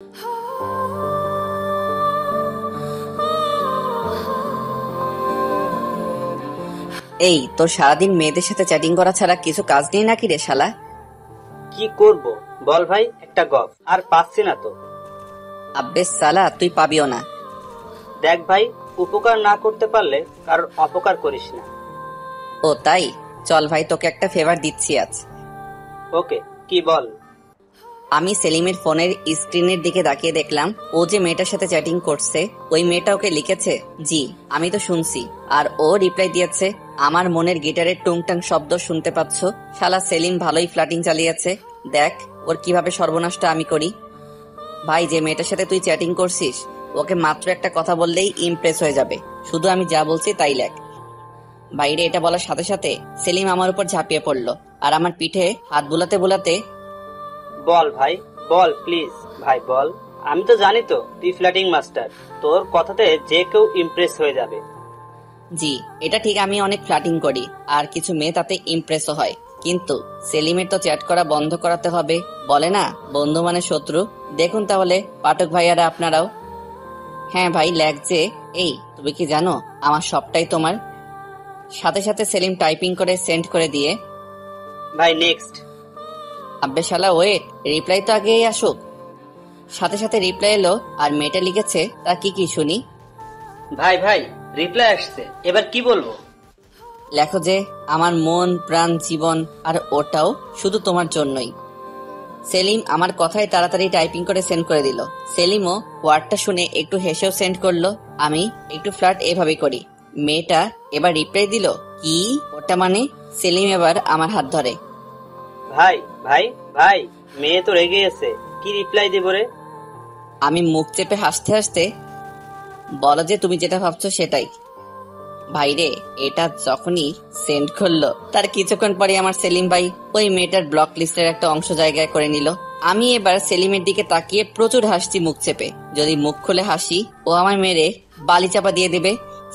এই তোর সারাদিন মেয়েদের সাথে চ্যাটিং করা ছাড়া কিছু কাজ নেই নাকি রে শালা? কি করব বল ভাই, একটা গফ আর পাচ্ছি না তো। আব্বে শালা, তুই পাবিও না। দেখ ভাই, উপকার না করতে পারলে কারোর অপকার করিস না। ও তাই, চল ভাই, তোকে একটা ফেভার দিচ্ছি আজ। ওকে, কি বল? আমি সেলিমের ফোনের স্ক্রিনের দিকে তাকিয়ে দেখলাম ও যে মেয়েটার সাথে চ্যাটিং করছে ওই মেয়েটা ওকে লিখেছে জি, আমি তো শুনছি। আর ও রিপ্লাই দিয়েছে আমার মনের গিটারের টুংটাং শব্দ শুনতে পাচ্ছ। শালা সেলিম ভালোই ফ্লাটিং চালিয়েছে। দেখ ওর কিভাবে সর্বনাশটা আমি করি। ভাই, যে মেয়েটার সাথে তুই চ্যাটিং করছিস ওকে মাত্র একটা কথা বললেই ইমপ্রেস হয়ে যাবে। শুধু আমি যা বলছি তাই লেখ। বাইরে এটা বলার সাথে সাথে সেলিম আমার উপর ঝাঁপিয়ে পড়লো আর আমার পিঠে হাত বুলাতে বুলাতে বল ভাই, বল প্লিজ ভাই বল। আমি তো জানি তো তুই ফ্ল্যাটিং মাস্টার, তোর কথাতে যে কেউ ইমপ্রেস হয়ে যাবে। জি, এটা ঠিক, আমি অনেক ফ্লাটিং করি আর কিছু মেয়ে তাতে ইমপ্রেসও হয়। কিন্তু সেলিমের তো চ্যাট করা বন্ধ করাতে হবে। বলে না বন্ধু মানে শত্রু। দেখুন তাহলে পাঠক ভাইয়ারা আপনারাও। হ্যাঁ ভাই, লেখ যে এই তুমি কি জানো আমার সবটাই তোমার। সাথে সাথে সেলিম টাইপিং করে সেন্ড করে দিয়ে ভাই নেক্সট। আব্বে শালা ওয়েট, রিপ্লাই তো আগেই আসুক। সাথে সাথে রিপ্লাই এলো আর মেয়েটা লিখেছে তা কি কি শুনি। ভাই ভাই, রিপ্লাই আসছে, এবার কি বলবো? লেখো যে আমার মন প্রাণ জীবন আর ওটাও শুধু তোমার জন্যই। সেলিম আমার কথায় তাড়াতাড়ি টাইপিং করে সেন্ড করে দিল। সেলিমও ওয়ার্ডটা শুনে একটু হেসেও সেন্ড করলো। আমি একটু ফ্ল্যাট এভাবে করি। মেয়েটা এবার রিপ্লাই দিল কি ওটা মানে। সেলিম এবার আমার হাত ধরে। ভাই ভাই ভাই, মেয়ে তো রেগে গেছে, কি রিপ্লাই দেব রে? আমি মুখ চেপে হাসতে হাসতে বলো যে তুমি যেটা ভাবছো সেটাই। ভাইরে, এটা যখনই সেন্ড করলো তার কিছুক্ষণ পরে আমার সেলিম ভাই ওই মেয়েটার ব্লক লিস্টের একটা অংশ জায়গায় করে নিল। আমি এবার সেলিমের দিকে তাকিয়ে প্রচুর হাসছি মুখ চেপে। যদি মুখ খুলে হাসি ও আমায় মেরে বালি চাপা দিয়ে দেবে।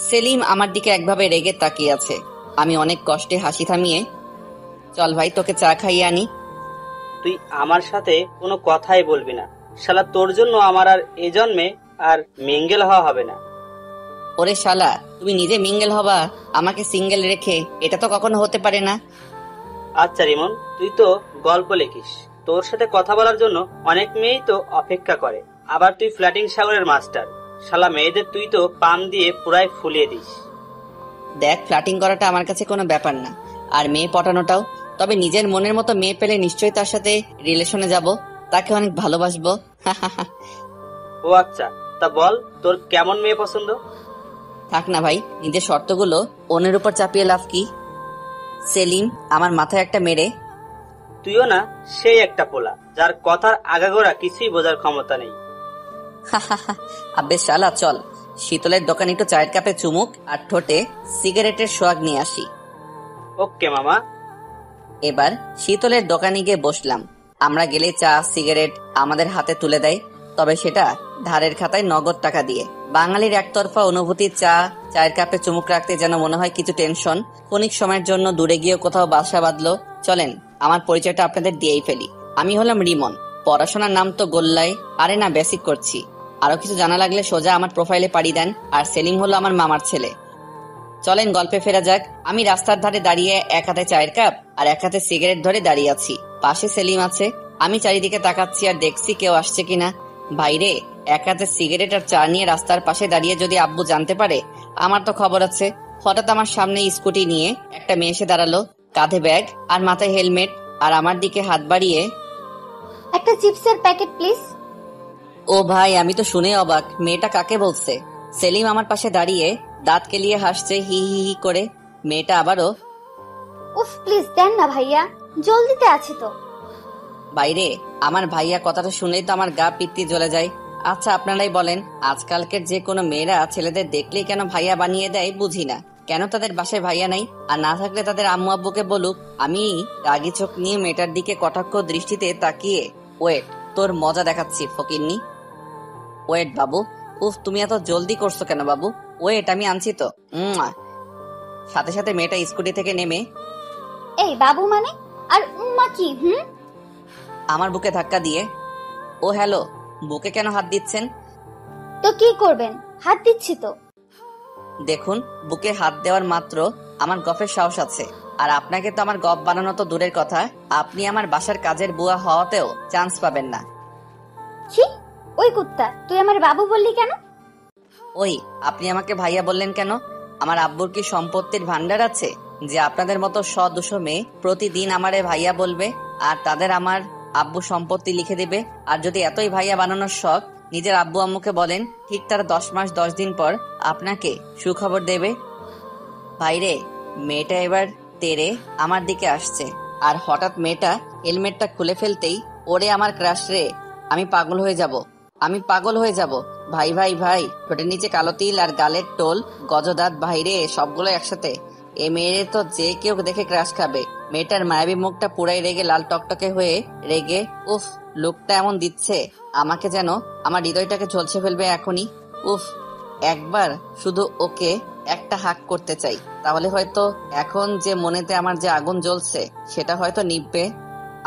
সেলিম আমার দিকে একভাবে রেগে তাকিয়ে আছে। আমি অনেক কষ্টে হাসি থামিয়ে চল ভাই তোকে চা খাইয়ে আনি। তুই আমার সাথে কোনো কথাই বলবি না শালা, তোর জন্য আমার আর এ জন্মে আর মিঙ্গেল হওয়া হবে না। ওরে শালা, তুমি নিজে মিঙ্গেল হবা আমাকে সিঙ্গেল রেখে? এটা তো কখনো হতে পারে না। আচ্ছা রিমন, তুই তো গল্প লিখিস, তোর সাথে কথা বলার জন্য অনেক মেয়েই তো অপেক্ষা করে। আবার তুই ফ্ল্যাটিং সাগরের মাস্টার, শালা মেয়েদের তুই তো পাম দিয়ে পুরাই ফুলিয়ে দিস। দেখ, ফ্লাটিং করাটা আমার কাছে কোনো ব্যাপার না, আর মেয়ে পটানোটাও। তবে নিজের মনের মতো মেয়ে পেলে নিশ্চয়ই তার সাথে রিলেশনে যাব, তাকে অনেক ভালোবাসবো। ও আচ্ছা, তা বল তোর কেমন মেয়ে পছন্দ? থাক না ভাই, নিজের শর্তগুলো অন্যের উপর চাপিয়ে লাভ কি। সেলিম আমার মাথায় একটা মেরে তুইও না সেই একটা পোলা যার কথার আগাগোড়া কিছুই বোঝার ক্ষমতা নেই। আব্বে শালা, চল শীতলের দোকানে একটু চায়ের কাপে চুমুক আর ঠোঁটে সিগারেটের সোয়াগ নিয়ে আসি। ওকে মামা। এবার শীতলের দোকানে গিয়ে বসলাম। আমরা গেলে চা সিগারেট আমাদের হাতে তুলে দেয়, তবে সেটা ধারের খাতায় নগদ টাকা দিয়ে। বাঙালির একতরফা অনুভূতি চায়ের কাপে চুমুক রাখতে যেন মনে হয় কিছু টেনশন ক্ষণিক সময়ের জন্য দূরে গিয়ে কোথাও বাসা বাঁধলো। চলেন আমার পরিচয়টা আপনাদের দিয়েই ফেলি। আমি হলাম রিমন। পড়াশোনার নাম তো গোল্লাই, আরে না বেসিক করছি। আরো কিছু জানা লাগলে সোজা আমার প্রোফাইলে পাড়ি দেন। আর সেলিম হলো আমার মামার ছেলে। চলেন গল্পে ফেরা যাক। আমি রাস্তার ধারে দাঁড়িয়ে এক হাতে চায়ের কাপ আর এক হাতে সিগারেট ধরে দাঁড়িয়ে আছি। পাশে সেলিম আছে। আমি চারিদিকে তাকাচ্ছি আর দেখছি কেউ আসছে কিনা। বাইরে এক হাতে সিগারেট আর চা নিয়ে রাস্তার পাশে দাঁড়িয়ে যদি আব্বু জানতে পারে আমার তো খবর আছে। হঠাৎ আমার সামনে স্কুটি নিয়ে একটা মেয়ে এসে দাঁড়ালো, কাঁধে ব্যাগ আর মাথায় হেলমেট, আর আমার দিকে হাত বাড়িয়ে একটা চিপসের প্যাকেট প্লিজ। ও ভাই, আমি তো শুনে অবাক, মেয়েটা কাকে বলছে। সেলিম আমার পাশে দাঁড়িয়ে দাঁত কেলিয়ে হাসছে হি হি হি করে। মেয়েটা আবারও উফ প্লিজ দেন না ভাইয়া, জলদিতে আছে তো। বাইরে আমার ভাইয়া কথাটা শুনেই তো আমার গা পিত্তি জ্বলে যায়। আচ্ছা আপনারাই বলেন, আজকালকের যে কোনো মেয়েরা ছেলেদের দেখলেই কেন ভাইয়া বানিয়ে দেয় বুঝি না। কেন তাদের বাসায় ভাইয়া নাই? আর না থাকলে তাদের আম্মু আব্বুকে বলুক। আমি রাগি চোখ নিয়ে মেয়েটার দিকে কটাক্ষ দৃষ্টিতে তাকিয়ে ওয়েট, তোর মজা দেখাচ্ছি ফকিন্নি। ওয়েট বাবু। উফ, তুমি এত জলদি করছো কেন বাবু? ওয়েট, আমি আনছি তো। সাথে সাথে মেয়েটা স্কুটি থেকে নেমে এই বাবু মানে আর উম্মা কি? আমার বুকে ধাক্কা দিয়ে ও হ্যালো বুকে কেন হাত দিচ্ছেন? তো কি করবেন, হাত দিচ্ছি তো। দেখুন, বুকে হাত দেওয়ার মাত্র আমার গফের সাহস আছে, আর আপনাকে তো আমার গপ বানানো তো দূরের কথা, আপনি আমার বাসার কাজের বুয়া হওয়াতেও চান্স পাবেন না। ছি, ওই কুত্তা, তুই আমার বাবু বললি কেন? ওই, আপনি আমাকে ভাইয়া বললেন কেন? আমার আব্বুর কি সম্পত্তির ভান্ডার আছে যে আপনাদের মতো 100-200 মেয়ে প্রতিদিন আমারে ভাইয়া বলবে আর তাদের আমার আব্বু সম্পত্তি লিখে দিবে? আর যদি এতই ভাইয়া বানানোর শখ, নিজের আব্বু আম্মুকে বলেন, ঠিক তার 10 মাস 10 দিন পর আপনাকে সুখবর দেবে। ভাইরে, মেয়েটা এবার তেরে আমার দিকে আসছে, আর হঠাৎ মেয়েটা হেলমেটটা খুলে ফেলতেই, ওরে আমার ক্রাশ রে, আমি পাগল হয়ে যাব, আমি পাগল হয়ে যাব। ভাই ভাই ভাই, ঠোঁটের নিচে কালো তিল আর গালের টোল, গজদাঁত, ভাইরে সবগুলো একসাথে। এ মেয়ের তো যে কেউ দেখে ক্রাশ খাবে। মেয়েটার মায়াবী মুখটা পুরাই রেগে লাল টকটকে হয়ে রেগে, উফ, লুকটা এমন দিচ্ছে আমাকে যেন আমার হৃদয়টাকে ঝলসে ফেলবে এখনই। উফ, একবার শুধু ওকে একটা হাক করতে চাই, তাহলে হয়তো এখন যে মনেতে আমার যে আগুন জ্বলছে সেটা হয়তো নিভবে।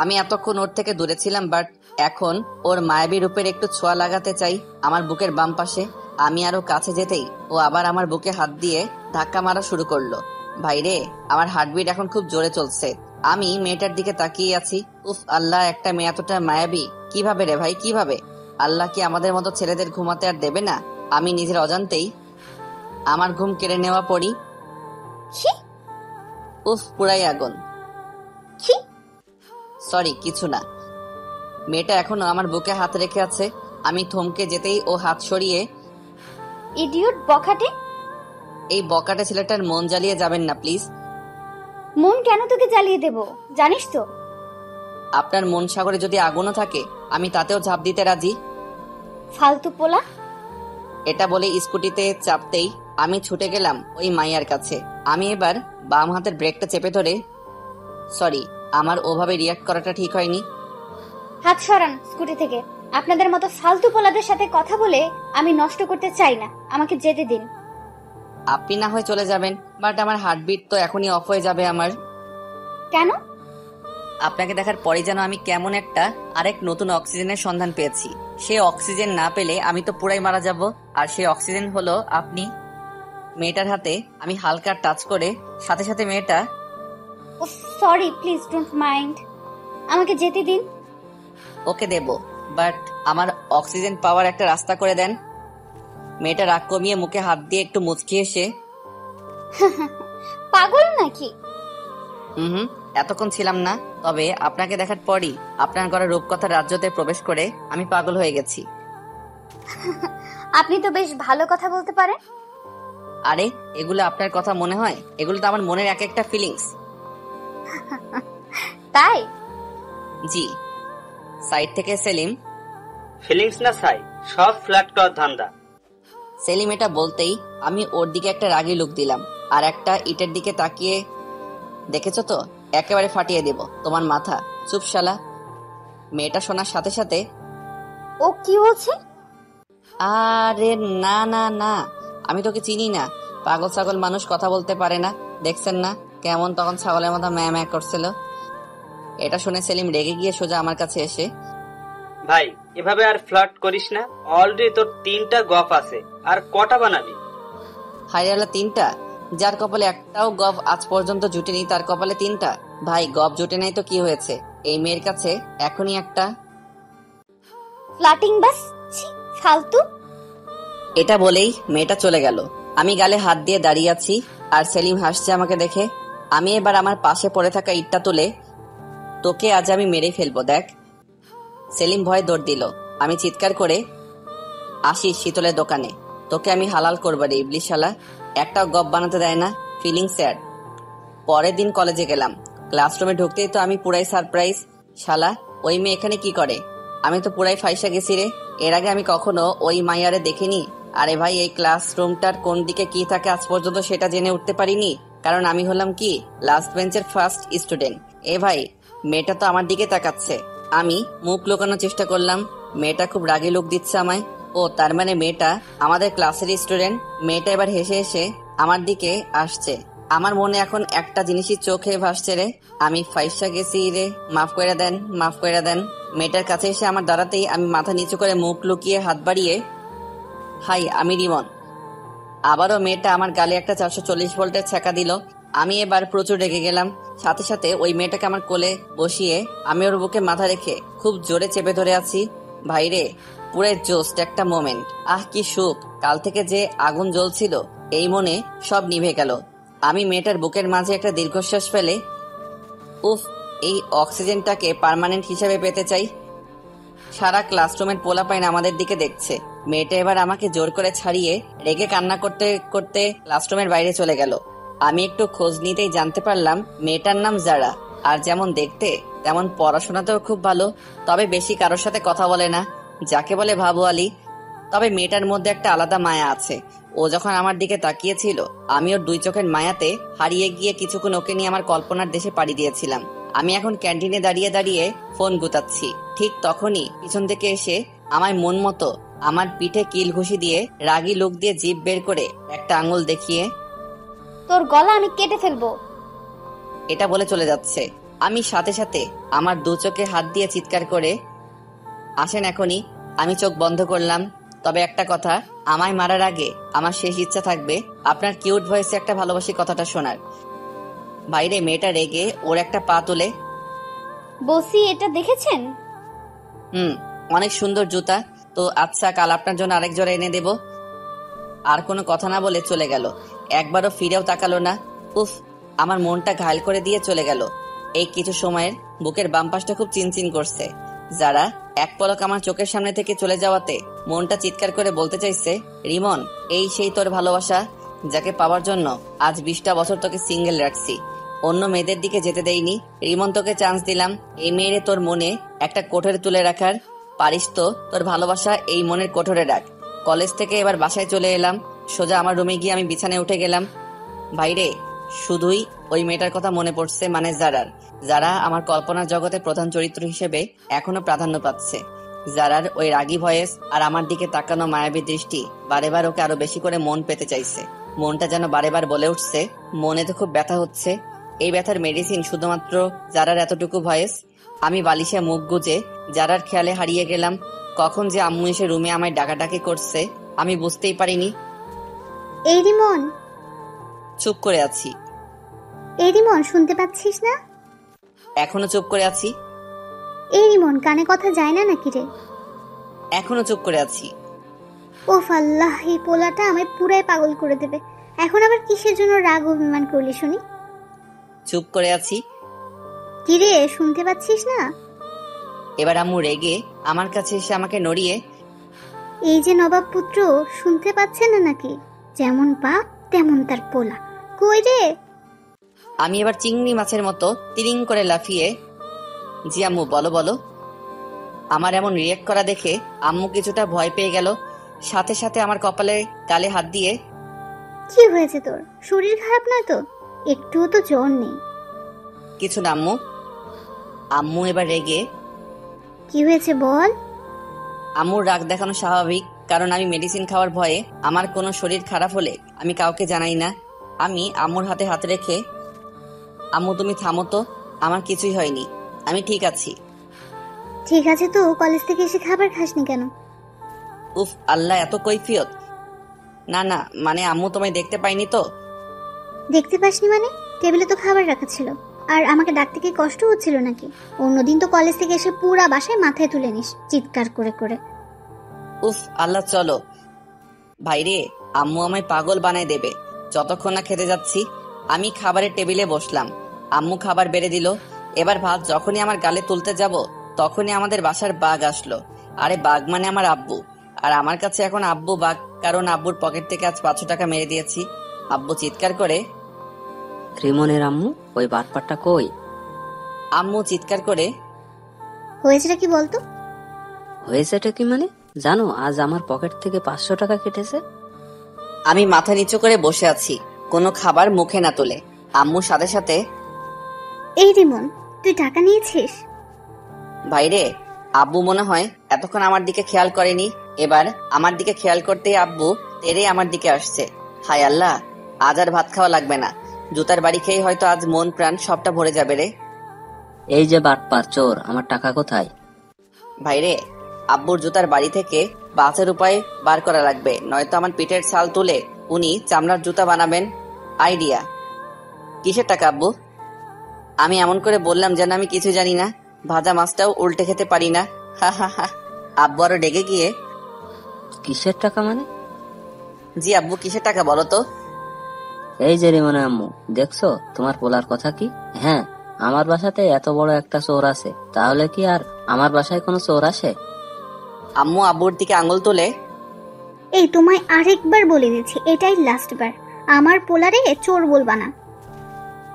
আমি এতক্ষণ ওর থেকে দূরে ছিলাম, বাট এখন ওর মায়াবী রূপের একটু ছোঁয়া লাগাতে চাই আমার বুকের বাম পাশে। আমি আরো কাছে যেতেই ও আবার আমার বুকে হাত দিয়ে ধাক্কা মারা শুরু করলো। ভাইরে, আমার হার্টবিট এখন খুব জোরে চলছে। আমি মেয়েটার দিকে তাকিয়ে আছি। উফ আল্লাহ, একটা মেয়ে এতটা মায়াবী কিভাবে রে ভাই, কিভাবে? আল্লাহ কি আমাদের মতো ছেলেদের ঘুমাতে আর দেবে না? আমি নিজের অজান্তেই আমার ঘুম কেড়ে নেওয়া পড়ি। ছি, উফ, পুরাই আগুন। ছি, সরি, কিছু না। মেয়েটা এখনো আমার বুকে হাত রেখে আছে। আমি থমকে যেতেই ও হাত সরিয়ে, ইডিয়ট বখাটে। এই বকাটে ছেলেটার মন জ্বালিয়ে যাবেন না প্লিজ। মন কেন তোকে জ্বালিয়ে দেব, জানিস তো? আপনার মন সাগরে যদি আগুনও থাকে, আমি তাতেও ঝাঁপ দিতে রাজি। ফালতু পোলা। এটা বলে স্কুটিতে চাপতেই আমি ছুটে গেলাম ওই মাইয়ার কাছে। আমি এবার বাম হাতের ব্রেকটা চেপে ধরে, সরি, আমার ওভাবে রিয়াক্ট করাটা ঠিক হয়নি। হাত সরান স্কুটি থেকে। আপনাদের মতো ফালতু পোলাদের সাথে কথা বলে আমি নষ্ট করতে চাই না, আমাকে যেতে দিন। আপনি না হয় চলে যাবেন, বাট আমার হার্টবিট তো এখনই অফ হয়ে যাবে আমার। কেন? আপনাকে দেখার পরে যেন আমি কেমন একটা আরেক নতুন অক্সিজেনের সন্ধান পেয়েছি। সেই অক্সিজেন না পেলে আমি তো পুরাই মারা যাব, আর সেই অক্সিজেন হলো আপনি। মেয়েটার হাতে আমি হালকা টাচ করে সাথে সাথে মেয়েটা, সরি, প্লিজ ডোন্ট মাইন্ড, আমাকে যেতে দিন। ওকে দেব, বাট আমার অক্সিজেন পাওয়ার একটা রাস্তা করে দেন। মেয়েটা রাগ কমিয়ে মুখে হাত দিয়ে একটু মুচকি এসে, পাগল নাকি? হুম, এতক্ষণ ছিলাম না, তবে আপনাকে দেখার পরই আপনার ঘরে রূপকথার রাজ্যতে প্রবেশ করে আমি পাগল হয়ে গেছি। আপনি তো বেশ ভালো কথা বলতে পারেন। আরে, এগুলো আপনার কথা মনে হয়? এগুলো তো আমার মনের এক একটা ফিলিংস। তাই? জি। সাইড থেকে সেলিম, ফিলিংস না সাই, সব ফ্ল্যাট করার ধান্দা। সেলিম এটা বলতেই আমি ওর দিকে একটা রাগী লুক দিলাম, আর একটা ইটের দিকে তাকিয়ে, দেখেছো তো, একেবারে ফাটিয়ে দেব তোমার মাথা। চুপ শালা। মেয়েটা শোনার সাথে সাথে, ও কি বলছে? আরে না না না, আমি তোকে চিনি না। পাগল ছাগল মানুষ কথা বলতে পারে না, দেখছেন না কেমন তখন ছাগলের মতো ম্যা ম্যা করছিল। এটা শুনে সেলিম রেগে গিয়ে সোজা আমার কাছে এসে, ভাই, এভাবে আর ফ্লার্ট করিস না। অলরেডি তোর 3টা গফ আছে, আর কটা বানাবি? হাইরালা 3টা? যার কপালে একটাও গভ আজ পর্যন্ত জুটেনি তার কপালে 3টা? ভাই, গভ জুটে নাই তো কি হয়েছে? এই মেয়ের কাছে এখনই একটা। ফ্লাটিং বাস, ছি, ফালতু। এটা বলেই মেয়েটা চলে গেল। আমি গালে হাত দিয়ে দাঁড়িয়ে আছি, আর সেলিম হাসছে আমাকে দেখে। আমি এবার আমার পাশে পড়ে থাকা ইটটা তুলে, তোকে আজ আমি মেরে ফেলবো দেখ। সেলিম ভয়ে দৌড় দিল। আমি চিৎকার করে, আসিস শীতলের দোকানে, তোকে আমি হালাল করবো রে ইবলিশ শালা, একটাও গপ বানাতে দেয় না। Feeling sad. পরের দিন কলেজে গেলাম। ক্লাসরুমে ঢুকতেই তো আমি পুরাই সারপ্রাইজ। শালা, ওই মেয়ে এখানে কি করে? আমি তো পুরাই ফাইসা গেছি রে। এর আগে আমি কখনো ওই মাইয়ারে দেখিনি। আরে ভাই, এই ক্লাসরুমটার কোন দিকে কি থাকে আজ পর্যন্ত সেটা জেনে উঠতে পারিনি, কারণ আমি হলাম কি লাস্ট বেঞ্চের ফার্স্ট স্টুডেন্ট। এ ভাই, মেয়েটা তো আমার দিকে তাকাচ্ছে। আমি মুখ লুকানোর চেষ্টা করলাম। মেয়েটা খুব রাগী লোক দিচ্ছে আমায়। ও, তার মানে মেয়েটা আমাদের ক্লাসের স্টুডেন্ট। মেয়েটা এবার হেসে হেসে আমার দিকে আসছে। আমার মনে এখন একটা জিনিসই চোখে ভাসছে রে, আমি ফাইসা গেছি রে, মাফ করে দেন, মাফ করে দেন। মেয়েটার কাছে এসে আমার দাঁড়াতেই আমি মাথা নিচু করে মুখ লুকিয়ে হাত বাড়িয়ে, হাই, আমি রিমন। আবারও মেয়েটা আমার গালে একটা 440 ভোল্টের ছ্যাঁকা দিল। আমি এবার প্রচুর রেগে গেলাম। সাথে সাথে ওই মেয়েটাকে আমার কোলে বসিয়ে আমি ওর বুকে মাথা রেখে খুব জোরে চেপে ধরে আছি। ভাইরে, পুরো জোস্ট একটা মোমেন্ট। আহ, কি সুখ! কাল থেকে যে আগুন জ্বলছিল এই মনে সব নিভে গেল। আমি মেয়েটার বুকের মাঝে একটা দীর্ঘশ্বাস ফেলে, উফ, এই অক্সিজেনটাকে পার্মানেন্ট হিসেবে পেতে চাই। সারা ক্লাসরুমের পোলাপাইন আমাদের দিকে দেখছে। মেয়েটা এবার আমাকে জোর করে ছাড়িয়ে রেগে কান্না করতে করতে ক্লাসরুমের বাইরে চলে গেল। আমি একটু খোঁজ নিতেই জানতে পারলাম মেয়েটার নাম জারা, আর যেমন দেখতে তেমন পড়াশোনাতেও খুব ভালো, তবে বেশি কারোর সাথে কথা বলে না, যাকে বলে ভাবু আলী। তবে মেয়েটার মধ্যে একটা আলাদা মায়া আছে। ও যখন আমার দিকে তাকিয়েছিল আমি ওর দুই চোখের মায়াতে হারিয়ে গিয়ে কিছুক্ষণ ওকে নিয়ে আমার কল্পনার দেশে পাড়ি দিয়েছিলাম। আমি এখন ক্যান্টিনে দাঁড়িয়ে দাঁড়িয়ে ফোন গুতাচ্ছি। ঠিক তখনই পিছন থেকে এসে আমায় মন মতো আমার পিঠে কিল ঘুষি দিয়ে রাগী লোক দিয়ে জিভ বের করে একটা আঙুল দেখিয়ে, তোর গলা আমি কেটে ফেলবো। এটা বলে চলে যাচ্ছে। আমি সাথে সাথে আমার দু চোখে হাত দিয়ে চিৎকার করে, আসেন এখনই। আমি চোখ বন্ধ করলাম। তবে একটা কথা, আমায় মারার আগে আমার শেষ ইচ্ছা থাকবে আপনার কিউট ভয়েসে একটা ভালোবাসি কথাটা শোনার। বাইরে মেয়েটা রেগে ওর একটা পা তুলে, বসি, এটা দেখেছেন? অনেক সুন্দর জুতা তো। আচ্ছা, কাল আপনার জন্য আরেক জোড়া এনে দেব। আর কোনো কথা না বলে চলে গেল। একবারও ফিরেও তাকালো না। উফ, আমার মনটা ঘায়ল করে দিয়ে চলে গেল। এই কিছু সময়ের বুকের বাম পাশটা খুব চিনচিন করছে। যারা এক পলক আমার চোখের সামনে থেকে চলে যাওয়াতে মনটা চিৎকার করে বলতে চাইছে, রিমন, এই সেই তোর ভালোবাসা যাকে পাওয়ার জন্য আজ 20টা বছর তোকে সিঙ্গেল রাখছি, অন্য মেয়েদের দিকে যেতে দেইনি। রিমন, তোকে চান্স দিলাম এই মেয়েরে তোর মনে একটা কোঠরে তুলে রাখার। পারিস তো তোর ভালোবাসা এই মনের কোঠরে রাখ। কলেজ থেকে এবার বাসায় চলে এলাম। সোজা আমার রুমে গিয়ে আমি বিছানায় উঠে গেলাম। ভাইরে, শুধুই ওই মেয়েটার কথা মনে পড়ছে, মানে জারার। যারা আমার কল্পনার জগতে প্রধান চরিত্র হিসেবে এখনো প্রাধান্য পাচ্ছে। জারার ওই রাগী ভয়েস আর আমার দিকে তাকানো মায়াবী দৃষ্টি বারে বার ওকে আরো বেশি করে মন পেতে চাইছে। মনটা যেন বারে বার বলে উঠছে, মনে তো খুব ব্যথা হচ্ছে। এই ব্যথার মেডিসিন শুধুমাত্র জারার এতটুকু ভয়েস। আমি বালিশে মুখ গুজে জারার খেয়ালে হারিয়ে গেলাম। কখন যে আম্মু এসে রুমে আমায় ডাকাডাকি করছে আমি বুঝতেই পারিনি। এই রিমন। চুপ করে আছি। এই রিমন, শুনতে পাচ্ছিস না? এখনো চুপ করে আছি। এই রিমন, কানে কথা যায় না নাকি রে? এখনো চুপ করে আছি। ওফ আল্লাহ, এই পোলাটা আমায় পুরাই পাগল করে দেবে। এখন আবার কিসের জন্য রাগ অভিমান করলি শুনি? চুপ করে আছি। কি রে, শুনতে পাচ্ছিস না? এবার আম্মু রেগে আমার কাছে এসে আমাকে নড়িয়ে, এই যে নবাব পুত্র, শুনতে পাচ্ছে না নাকি? যেমন বাপ তেমন তার পোলা। কই রে? আমি এবার চিংড়ি মাছের মতো তিরিং করে লাফিয়ে, জি আম্মু, বলো বলো। আমার এমন রিয়েক্ট করা দেখে আম্মু কিছুটা ভয় পেয়ে গেল। সাথে সাথে আমার কপালে গালে হাত দিয়ে, কি হয়েছে তোর? শরীর খারাপ নয় তো? একটুও তো জ্বর নেই? কিছু না আম্মু। আম্মু এবার রেগে, কি হয়েছে বল? আম্মুর রাগ দেখানো স্বাভাবিক, কারণ আমি মেডিসিন খাওয়ার ভয়ে আমার কোনো শরীর খারাপ হলে আমি কাউকে জানাই না। আমি আম্মুর হাতে হাত রেখে, আম্মু তুমি থামো তো, আমার কিছুই হয়নি, আমি ঠিক আছি। ঠিক আছে তো, কলেজ থেকে এসে খাবার খাসনি কেন? উফ আল্লাহ, এত কৈফিয়ত। না না, মানে আম্মু তোমায় দেখতে পাইনি তো। দেখতে পাসনি মানে? টেবিলে তো খাবার রাখা ছিল। আর আমাকে ডাকতে কি কষ্ট হচ্ছিল নাকি? অন্যদিন তো কলেজ থেকে এসে পুরা বাসায় মাথায় তুলে নিস চিৎকার করে করে। উফ আল্লাহ, চলো। ভাইরে, আম্মু আমায় পাগল বানায় দেবে যতক্ষণ না খেতে যাচ্ছি। আমি খাবারের টেবিলে বসলাম। আম্মু খাবার বেড়ে দিল। এবার ভাত যখনই আমার গালে তুলতে যাব তখনই আমাদের বাসার বাঘ আসলো। আরে বাঘ মানে আমার আব্বু। আর আমার কাছে এখন আব্বু বাঘ, কারণ আব্বুর পকেট থেকে আজ 500 টাকা মেরে দিয়েছি। আব্বু চিৎকার করে, রিমনের আম্মু, ওই বাটপারটা কই? আম্মু চিৎকার করে, হয়েছেটা কি বলতো? হয়েছেটা কি মানে? জানো, আজ আমার পকেট থেকে 500 টাকা কেটেছে। আমি মাথা নিচু করে বসে আছি, কোনো খাবার মুখে না তুলে। আম্মুর সাথে সাথে, এই রিমন, তুই টাকা নিয়েছিস? ভাইরে, আব্বু মনে হয় এতক্ষণ আমার দিকে খেয়াল করেনি। এবার আমার দিকে খেয়াল করতেই আব্বু তেরে আমার দিকে আসছে। হায় আল্লাহ, আজ আর ভাত খাওয়া লাগবে না। জুতার বাড়ি খেয়ে হয়তো আজ মন প্রাণ সবটা ভরে যাবে রে। এই যে বাটপার চোর, আমার টাকা কোথায়? ভাইরে, আব্বুর জুতার বাড়ি থেকে বাঁচার উপায় বার করা লাগবে, নয়তো আমার পিঠের ছাল তুলে উনি চামড়ার জুতা বানাবেন। আইডিয়া। কিসের টাকা আব্বু? আমি এমন করে বললাম যেন আমি কিছু জানি না, ভাজা মাছটাও উল্টে খেতে পারি না। হা হা হা। আব্বু আরো ডেকে গিয়ে, কিসের টাকা মানে? জি আব্বু, কিসের টাকা বলো তো? এই যে রিমনে আম্মু, দেখছো তোমার পোলার কথা কি? হ্যাঁ, আমার বাসাতে এত বড় একটা চোর আছে, তাহলে কি আর আমার বাসায় কোনো চোর আসে? আম্মু আব্বুর দিকে আঙুল তুলে, এই তোমায় আরেকবার বলে দিচ্ছি, এটাই লাস্ট বার, আমার পোলারে চোর বলবা না।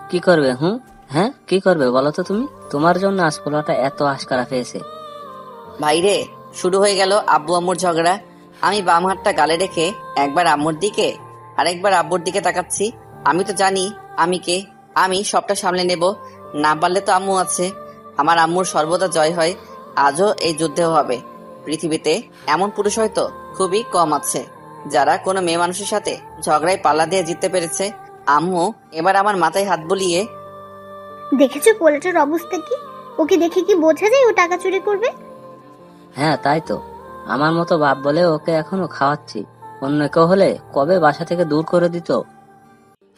কি করবে? হ্যাঁ, কি করবে বলো তো তুমি? তোমার জন্য আজ পোলাটা এত আশকারা পেয়েছে। ভাইরে, শুরু হয়ে গেল আব্বু আম্মুর ঝগড়া। আমি বাম হাতটা গালে রেখে একবার আম্মুর দিকে আরেকবার আব্বুর দিকে তাকাচ্ছি। আমি তো জানি আমি কে, আমি সবটা সামলে নেব, না পারলে তো আম্মু আছে। আমার আম্মুর সর্বদা জয় হয়, আজও এই যুদ্ধেও হবে। পৃথিবীতে এমন পুরুষ হয়তো খুবই কম আছে যারা কোনো মেয়ে মানুষের সাথে ঝগড়ায় পাল্লা দিয়ে জিততে পেরেছে। আম্মু এবার আমার মাথায় হাত বুলিয়ে, দেখেছো পোলাটার অবস্থা কি? ওকে দেখে কি বোঝা যায় ও টাকা চুরি করবে? হ্যাঁ, তাই তো। আমার মতো বাপ বলে ওকে এখনো খাওয়াচ্ছি, অন্য কেউ হলে কবে বাসা থেকে দূর করে দিত।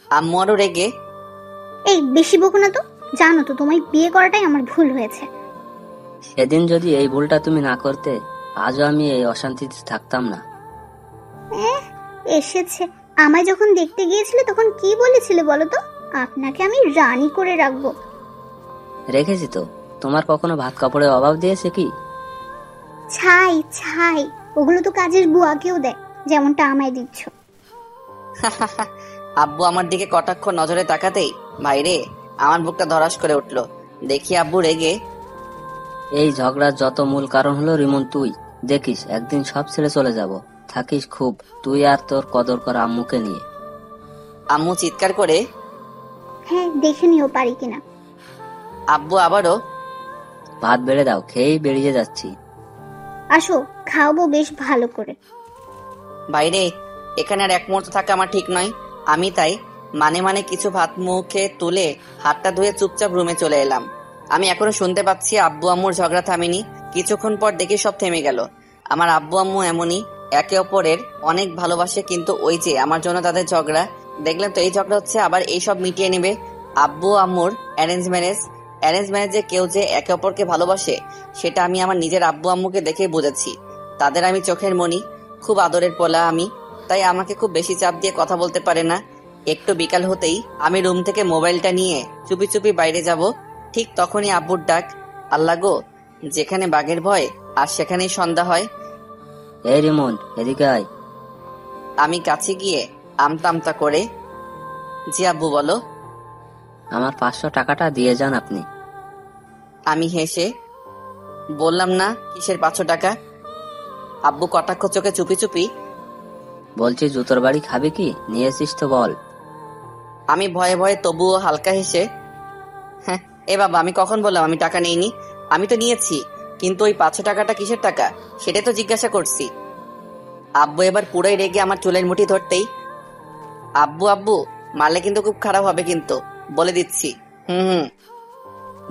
আম্মু আরো রেগে, এই বেশি বকো না তো, জানো তো তোমায় বিয়ে করাটাই আমার ভুল হয়েছে। সেদিন যদি এই ভুলটা তুমি না করতে, আজও আমি এই অশান্তিতে থাকতাম না। এসেছে। আমায় যখন দেখতে গিয়েছিলে তখন কি বলেছিলে বলো তো? আপনাকে আমি রানী করে রাখবো। রেখেছি তো। তোমার কখনো ভাত কাপড়ের অভাব দিয়েছে কি? ছাই ছাই, ওগুলো তো কাজের বুয়াকেও দেয়, যেমনটা আমায় দিচ্ছ। আব্বু আমার দিকে কটাক্ষ নজরে তাকাতেই ভাইরে আমার বুকটা ধরাস করে উঠল। দেখি আব্বু রেগে, এই ঝগড়ার যত মূল কারণ হলো রিমন তুই। দেখিস একদিন সব ছেড়ে চলে যাব। থাকিস খুব তুই আর তোর কদর করা আম্মুকে নিয়ে। আম্মু চিৎকার করে, হ্যাঁ, দেখে নিও পারি কিনা। আব্বু আবারও, ভাত বেড়ে দাও, খেয়েই বেরিয়ে যাচ্ছি। আসো, খাওয়াবো বেশ ভালো করে। ভাইরে, এখানে আর এক মুহূর্ত থাকা আমার ঠিক নয়। আমি তাই মানে কিছু ভাত মুখে তুলে হাতটা ধুয়ে চুপচাপ রুমে চলে এলাম। আমি এখনো শুনতে পাচ্ছি আব্বু আম্মুর ঝগড়া থামেনি। কিছুক্ষণ পর দেখি সব থেমে গেল। আমার আব্বু আম্মু এমনই, একে অপরের অনেক ভালোবাসে, কিন্তু ওই যে আমার জন্য তাদের ঝগড়া। দেখলেন তো, এই ঝগড়া হচ্ছে, আবার এই সব মিটিয়ে নেবে। আব্বু আম্মুর অ্যারেঞ্জ ম্যারেজে কেউ যে একে অপরকে ভালোবাসে সেটা আমি আমার নিজের আব্বু আম্মুকে দেখে বুঝেছি। তাদের আমি চোখের মনি, খুব আদরের পোলা আমি, তাই আমাকে খুব বেশি চাপ দিয়ে কথা বলতে পারে না। একটু বিকাল হতেই আমি রুম থেকে মোবাইলটা নিয়ে চুপি চুপি বাইরে যাব। ঠিক তখনই আব্বুর ডাক, আল্লাহ গো, যেখানে বাঘের ভয় আর সেখানেই সন্ধ্যা হয়। এই রিমন, এদিকে আয়। আমি কাছে গিয়ে আমতা আমতা করে, জি আব্বু বলো। আমার 500 টাকাটা দিয়ে যান আপনি। আমি হেসে বললাম, না, কিসের 500 টাকা? আব্বু কটাক্ষ চোখে চুপি চুপি, বলছি জুতোর বাড়ি খাবি কি? নিয়েছিস তো বল। আমি ভয়ে ভয়ে তবুও হালকা হেসে, হ্যাঁ, এ বাবা, আমি কখন বললাম আমি টাকা নেইনি? আমি তো নিয়েছি, কিন্তু ওই 500 টাকাটা কিসের টাকা সেটাই তো জিজ্ঞাসা করছি। আব্বু এবার পুরোই রেগে আমার চুলের মুঠি ধরতেই, আব্বু আব্বু মারলে কিন্তু খুব খারাপ হবে, কিন্তু বলে দিচ্ছি। হুম।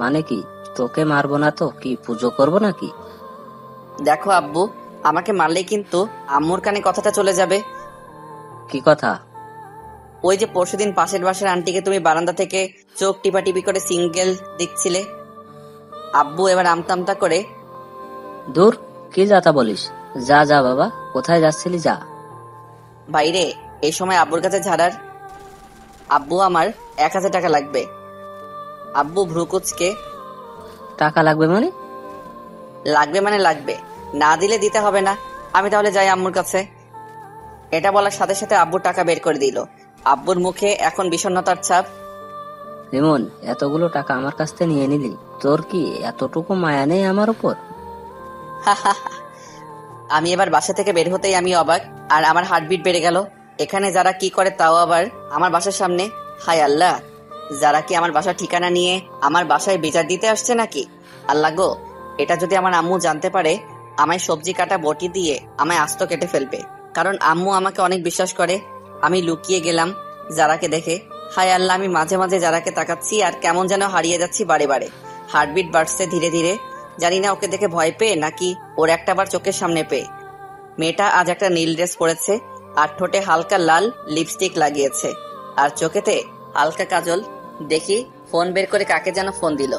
মানে কি? তোকে মারবো না তো কি পুজো করবো নাকি? দেখো আব্বু, আমাকে মারলেই কিন্তু আম্মুর কানে কথাটা চলে যাবে। কি কথা? ওই যে পরশুদিন পাশের বাসার আন্টিকে তুমি বারান্দা থেকে চোখ টিপাটিপি করে সিঙ্গেল দেখছিলে। আব্বু এবার আমতা আমতা করে, দূর, কি যাতা বলিস? যা যা বাবা, কোথায় যাচ্ছিলি যা। বাইরে এই সময় আব্বুর কাছে ঝাড়ার। আব্বু, আমার 1000 টাকা লাগবে। আব্বু ভ্রুকুচকে, টাকা লাগবে মানে? লাগবে মানে লাগবে, না দিলে দিতে হবে না। আমি তাহলে যাই আম্মুর কাছে। এটা বলার সাথে সাথে আব্বু টাকা বের করে দিল। আব্বুর মুখে এখন বিষণ্ণতার ছাপ। রিমন, এতগুলো টাকা আমার কাছ থেকে নিয়ে নিলি, তোর কি এতটুকু মায়া নেই আমার উপর? আমি এবার বাসা থেকে বের হতেই আমি অবাক, আর আমার হার্টবিট বেড়ে গেল। এখানে যারা কি করে, তাও আবার আমার বাসার সামনে। হায় আল্লাহ, যারা কি আমার বাসার ঠিকানা নিয়ে আমার বাসায় বিচার দিতে আসছে নাকি? আল্লাহ গো, এটা যদি আমার আম্মু জানতে পারে, আমায় সবজি কাটা বটি দিয়ে আমায় আস্ত কেটে ফেলবে। কারণ আম্মু আমাকে অনেক বিশ্বাস করে। আমি লুকিয়ে গেলাম যারাকে দেখে। হায় আল্লাহ, আমি মাঝে মাঝে যারাকে তাকাচ্ছি আর কেমন যেন হারিয়ে যাচ্ছি বারে বারে। হার্টবিট বাড়ছে ধীরে ধীরে, জানি না ওকে দেখে ভয় পেয়ে নাকি ওর একটাবার চোখের সামনে পেয়ে। মেয়েটা আজ একটা নীল ড্রেস পরেছে আর ঠোঁটে হালকা লাল লিপস্টিক লাগিয়েছে আর চোখেতে হালকা কাজল। দেখি ফোন বের করে কাকে যেন ফোন দিল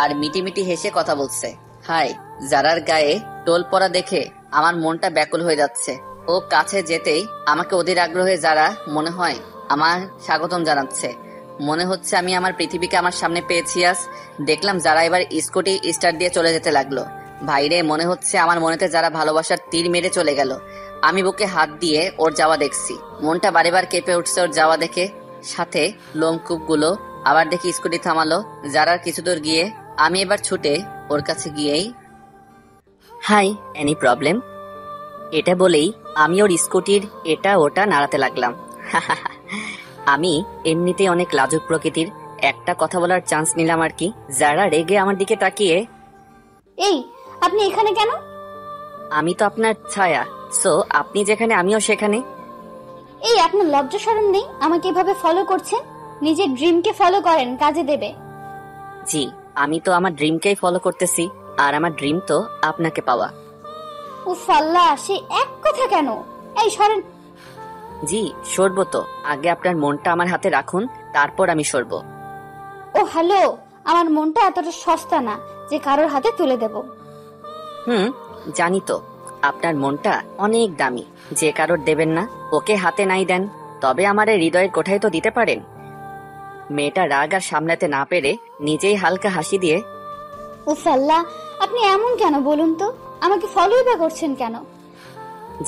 আর মিটি মিটি হেসে কথা বলছে। হাই। যারার গায়ে টোল পরা দেখে আমার মনটা ব্যাকুল হয়ে যাচ্ছে। ও কাছে যেতেই আমাকে অধীর আগ্রহে যারা মনে হয় আমার স্বাগতম জানাচ্ছে। মনে হচ্ছে আমি আমার পৃথিবীকে আমার সামনে পেয়েছি আজ। দেখলাম যারা এবার স্কুটি স্টার্ট দিয়ে চলে যেতে লাগলো। ভাইরে, মনে হচ্ছে আমার মনেতে যারা ভালোবাসার তীর মেরে চলে গেল। আমি বুকে হাত দিয়ে ওর যাওয়া দেখছি। মনটা বারেবার কেঁপে উঠছে ওর যাওয়া দেখে। সাথে লোমকূপ গুলো। আবার দেখি স্কুটি থামালো। যারার কিছু দূর গিয়ে আমি এবার ছুটে ওর কাছে গিয়েই হাই, এনি প্রবলেম? এটা বলেই আমি ওর স্কুটির এটা ওটা নাড়াতে লাগলাম। আমি এমনিতেই অনেক লাজুক প্রকৃতির, একটা কথা বলার চান্স নিলাম আর কি। যারা রেগে আমার দিকে তাকিয়ে, এই আপনি এখানে কেন? আমি তো আপনার ছায়া, সো আপনি যেখানে আমিও সেখানে। এই আপনার লজ্জা শরম নেই আমাকে এভাবে ফলো করছেন? নিজের ড্রিমকে ফলো করেন, কাজে দেবে। জি, আমি তো আমার ড্রিমকেই ফলো করতেছি, আর আমার ড্রিম তো আপনাকে পাওয়া। উফ আল্লাহ, সে এক কথা কেন? এই সরেন। জি সরবো তো, আগে আপনার মনটা আমার হাতে রাখুন, তারপর আমি সরবো। ও হ্যালো, আমার মনটা এতটা সস্তা না যে কারোর হাতে তুলে দেব। জানি তো, আপনার মনটা অনেক দামি, যে কারোর দেবেন না। ওকে হাতে নাই দেন, তবে আমার এই হৃদয়ের কোঠায় তো দিতে পারেন। মেয়েটা রাগ আর সামলাতে না পেরে নিজেই হালকা হাসি দিয়ে, উফ আল্লাহ, আপনি এমন কেন বলুন তো? আমাকে ফলোই বা করছেন কেন?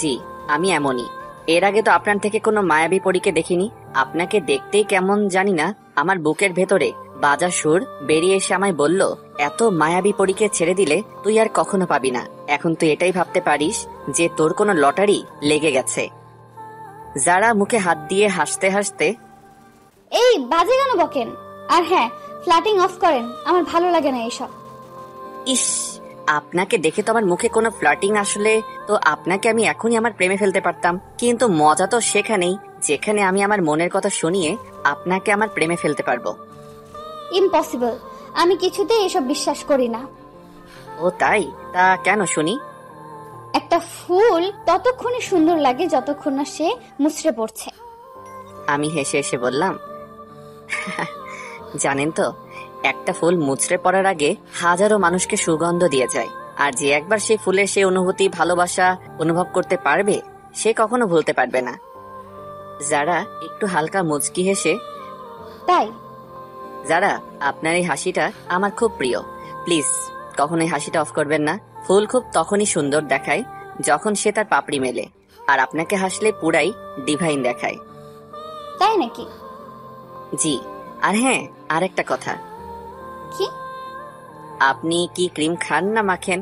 জি আমি এমনই। এর আগে তো আপনার থেকে কোনো মায়াবী পরীকে দেখিনি। আপনাকে দেখতেই কেমন জানি না, আমার বুকের ভেতরে বাজা সুর বেরিয়ে এসে আমায় বলল, এত মায়াবী পরীকে ছেড়ে দিলে তুই আর কখনো পাবি না। এখন তুই এটাই ভাবতে পারিস যে তোর কোনো লটারি লেগে গেছে। যারা মুখে হাত দিয়ে হাসতে হাসতে, এই বাজে কেন বকেন? আর হ্যাঁ, ফ্ল্যাটিং অফ করেন, আমার ভালো লাগে না এসব। ইস, আপনাকে দেখে তো আমার মুখে কোনো ফ্লার্টিং আসলে তো আপনাকে আমি এখনই আমার প্রেমে ফেলতে পারতাম, কিন্তু মজা তো সেখানেই যেখানে আমি আমার মনের কথা শুনিয়ে আপনাকে আমার প্রেমে ফেলতে পারবো। ইম্পসিবল, আমি কিছুতেই এসব বিশ্বাস করি না। ও তাই? তা কেন শুনি? একটা ফুল ততক্ষণই সুন্দর লাগে যতক্ষণ না সে মুচড়ে পড়ছে। আমি হেসে হেসে বললাম, জানেন তো, একটা ফুল মুচড়ে পড়ার আগে হাজারো মানুষকে সুগন্ধ দিয়ে যায়, আর যে একবার সেই ফুলের সেই অনুভূতি ভালোবাসা অনুভব করতে পারবে সে কখনো ভুলতে পারবে না। যারা একটু হালকা মুচকি হেসে, তাই? যারা আপনার এই হাসিটা আমার খুব প্রিয়, প্লিজ কখনোই হাসিটা অফ করবেন না। ফুল খুব তখনই সুন্দর দেখায় যখন সে তার পাপড়ি মেলে, আর আপনাকে হাসলে পুরাই ডিভাইন দেখায়। তাই নাকি? জি, আর হ্যাঁ, আর একটা কথা। কি? আপনি কি ক্রিম খান না মাখেন?